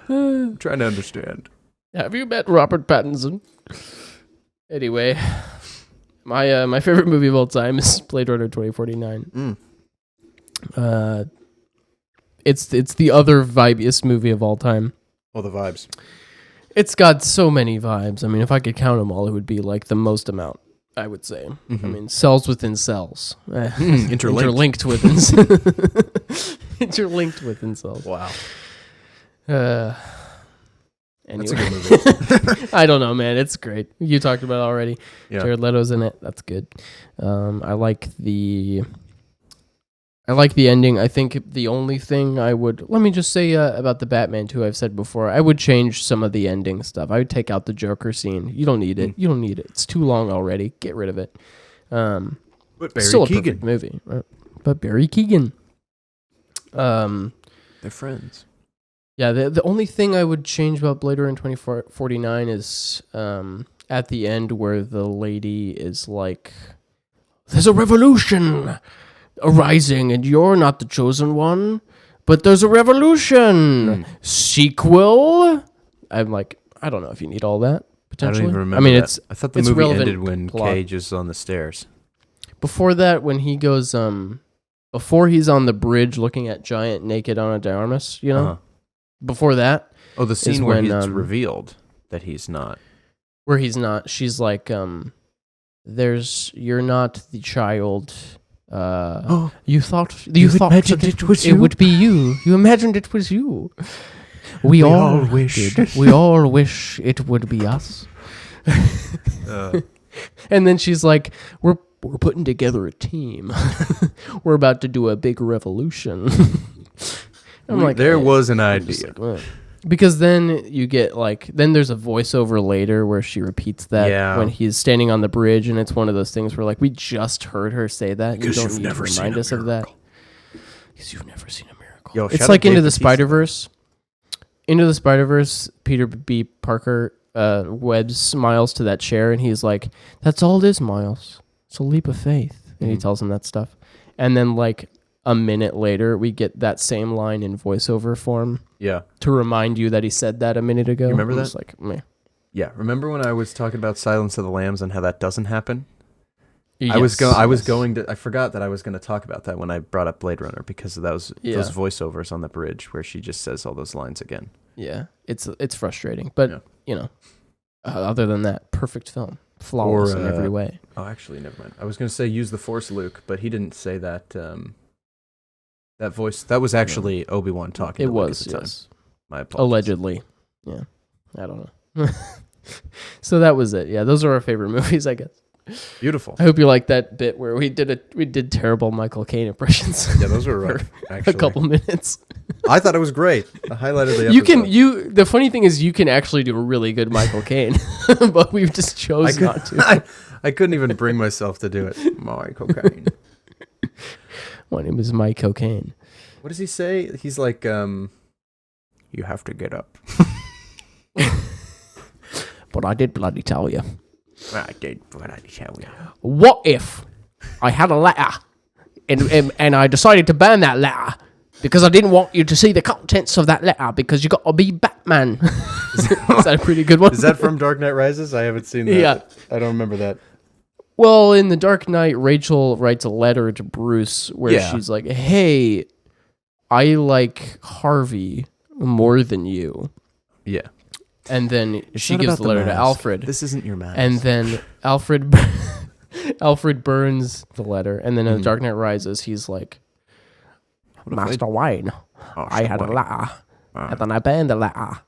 I'm trying to understand. Have you met Robert Pattinson? Anyway, my favorite movie of all time is Blade Runner 2049. It's the other vibiest movie of all time. Oh, the vibes. It's got so many vibes. I mean, if I could count them all, it would be like the most amount, I would say. I mean, cells within cells. Interlinked within interlinked within cells. Wow. Anyway. That's a good movie. I don't know, man. It's great. You talked about it already. Yeah. Jared Leto's in it. That's good. I like the ending. I think the only thing let me just say about the Batman too, I've said before, I would change some of the ending stuff. I would take out the Joker scene. You don't need it. You don't need it. It's too long already. Get rid of it. But Barry still a Keoghan. perfect movie. Right? But Barry Keoghan. They're friends. Yeah, the only thing I would change about Blade Runner 2049 is at the end where the lady is like, there's a revolution arising and you're not the chosen one, but there's a revolution. Sequel? I'm like, I don't know if you need all that, potentially. I don't even remember that. I thought the movie relevant ended when plot. Cage is on the stairs. Before that, when he goes, before he's on the bridge looking at giant naked Ana de Armas, you know? Before that. Oh, the scene where it's revealed that he's not. Where he's not. She's like, you're not the child. You thought that it would be you. You imagined it was you. We all wish it would be us. And then she's like, we're putting together a team. We're about to do a big revolution. I'm like, there was an idea. Like, because then you get then there's a voiceover later where she repeats that when he's standing on the bridge, and it's one of those things where we just heard her say that. Because you don't need to remind us of that. Because you've never seen a miracle. It's like Into the Spider-Verse. Into the Spider-Verse, Peter B. Parker Webb smiles to that chair, and he's like, that's all it is, Miles. It's a leap of faith. And he tells him that stuff. And then a minute later, we get that same line in voiceover form. Yeah. To remind you that he said that a minute ago. You remember that? Meh. Yeah. Remember when I was talking about Silence of the Lambs and how that doesn't happen? Yes, I forgot that I was going to talk about that when I brought up Blade Runner because of those voiceovers on the bridge where she just says all those lines again. Yeah. It's frustrating. But, other than that, perfect film. Flawless in every way. Oh, actually, never mind. I was going to say use the Force, Luke, but he didn't say that. That voice, that was actually Obi-Wan talking. It was, at the time. Yes. My apologies. Allegedly. Yeah. I don't know. So that was it. Yeah, those are our favorite movies, I guess. Beautiful. I hope you like that bit where we did terrible Michael Caine impressions. Yeah, those were rough, actually. A couple minutes. I thought it was great. The highlight of the episode. The funny thing is you can actually do a really good Michael Caine, but we've just chose not to. I couldn't even bring myself to do it. Michael Caine. My name is Mike Cocaine. What does he say? He's like, you have to get up. But I did bloody tell you. I did bloody tell you. What if I had a letter and I decided to burn that letter because I didn't want you to see the contents of that letter because you got to be Batman. Is that a pretty good one? Is that from Dark Knight Rises? I haven't seen that. Yeah. I don't remember that. Well, in The Dark Knight, Rachel writes a letter to Bruce where she's like, hey, I like Harvey more than you. Yeah. And then she gives the letter to Alfred. This isn't your mask. And then Alfred burns the letter. And then in The Dark Knight Rises, he's like, Master Wayne, I had a letter. And then I burned the letter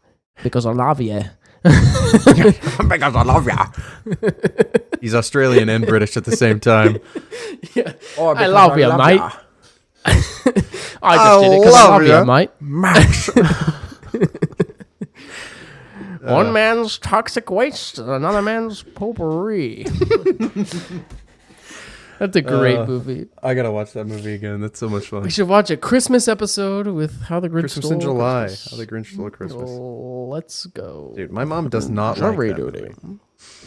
because I love you. Because I love you. He's Australian and British at the same time. Yeah. I love you, mate. I just did it because I love you, mate. Max. One man's toxic waste, another man's potpourri. That's a great movie. I gotta watch that movie again. That's so much fun. We should watch a Christmas episode with How the Grinch Christmas Stole in July. Christmas. How the Grinch Stole Christmas. Let's go. Dude, my mom does not like that movie.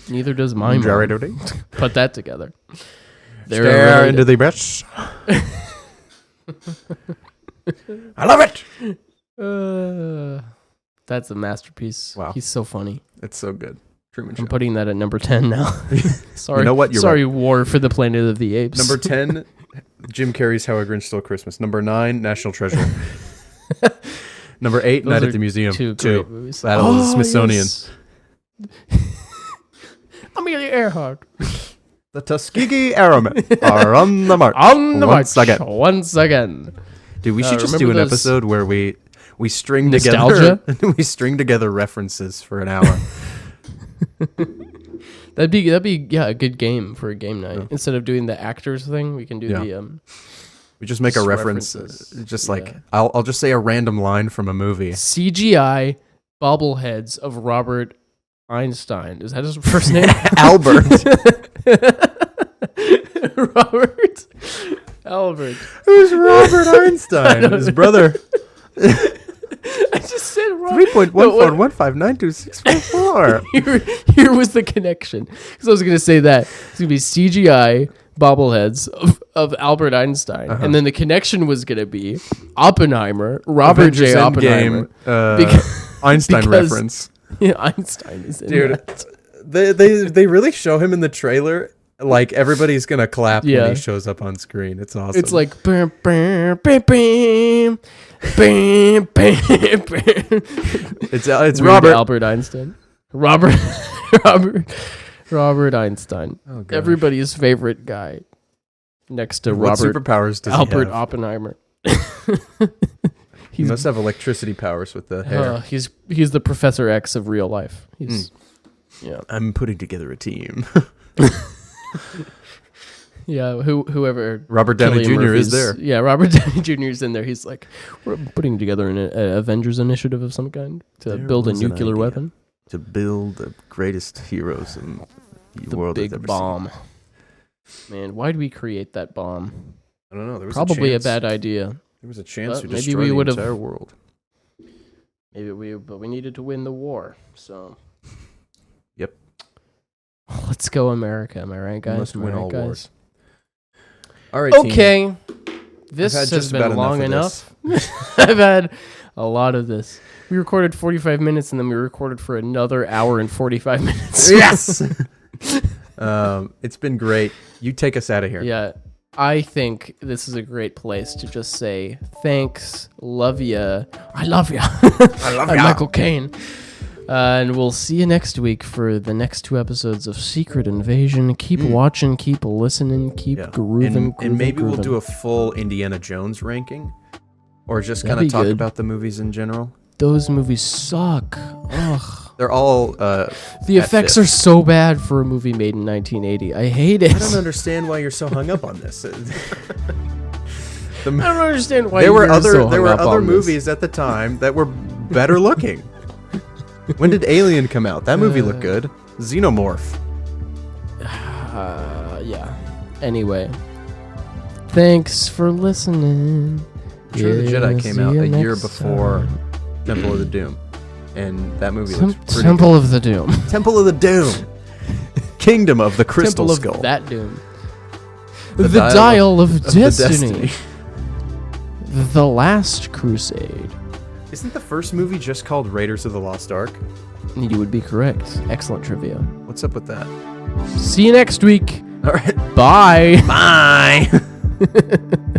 Neither does my mom. Put that together. Stare into the abyss. I love it. That's a masterpiece. Wow. He's so funny. It's so good. Truman Show. I'm putting that at number 10 now. Sorry. You know what? You're Sorry, right. War for the Planet of the Apes. Number 10, Jim Carrey's How I Grinch Stole Christmas. Number 9, National Treasure. Number 8, Those Night are at the Museum. Two great movies. Battle of the Smithsonian. Yes. Amelia Earhart. The Tuskegee Airmen are on the march. On the once march. again. Once again. Dude, we should just do remember an those- episode where we string Nostalgia? together we string together references for an hour. That'd be a good game for a game night. Yeah. Instead of doing the actors thing, we can do Yeah. the We just make a Just reference, references. just like Yeah. I'll just say a random line from a movie. CGI bobbleheads of Robert Einstein. Is that his first name? Albert. Robert. Albert. Who's Robert Einstein? His brother. I just said Robert. 3.14126644. Here was the connection. Because I was going to say that. It's going to be CGI bobbleheads of Albert Einstein. Uh-huh. And then the connection was going to be Oppenheimer, Robert J. Avengers Oppenheimer. Endgame, Einstein because- reference. Yeah, Einstein is in Dude, that. they really show him in the trailer. Like everybody's gonna clap Yeah. when he shows up on screen. It's awesome. It's like bam, bam, bam, bam, bam, bam, bam. it's Weird Robert. Albert Einstein. Robert Einstein. Oh, gosh. Everybody's favorite guy. Next to What Robert superpowers does Albert he have? Oppenheimer. He must have electricity powers with the hair. He's the Professor X of real life. He's yeah. I'm putting together a team. Yeah, whoever Robert Downey Cillian Jr. is Murphy's- there. Yeah, Robert Downey Jr. is in there. He's like, we're putting together an Avengers initiative of some kind to There build a was an nuclear idea. weapon. To build the greatest heroes in the The world has big ever bomb. Man, why did we create that bomb? seen. I don't know. There was Probably a chance. bad idea. There was a chance But to maybe destroy we the would've- entire world. But we needed to win the war. So. Yep. Let's go, America. Am I right, guys? must Am I win right, all guys? wars. All right. team. Okay. This I've had has just about been long enough enough. I've had a lot of this. We recorded 45 minutes and then we recorded for another hour and 45 minutes. Yes. It's been great. You take us out of here. Yeah. I think this is a great place to just say thanks, love ya. I love ya. I love I'm ya. Michael Caine. And we'll see you next week for the next 2 episodes of Secret Invasion. Keep watching, keep listening, keep Yeah. grooving, and maybe we'll grooving. do a full Indiana Jones ranking, or just That'd kind be of talk good. about the movies in general. Those movies suck. Ugh. They're all. The at effects fifth. are so bad for a movie made in 1980. I hate it. I don't understand why you're so hung up on this. I don't understand why there were you're other so hung there were up other on this. movies at the time that were better looking. When did Alien come out? That movie looked good. Xenomorph. Yeah. Anyway. Thanks for listening. Return of the Jedi came See out you a year next before time. Temple of the Doom, and that movie looks pretty Temple of the Doom. good. Temple of the Doom. Kingdom of the Crystal Temple Skull. of that Doom. The The, Dial Dial of, the Destiny. The Last Crusade. Isn't the first movie just called Raiders of the Lost Ark? You would be correct. Excellent trivia. What's up with that? See you next week. All right. Bye. Bye.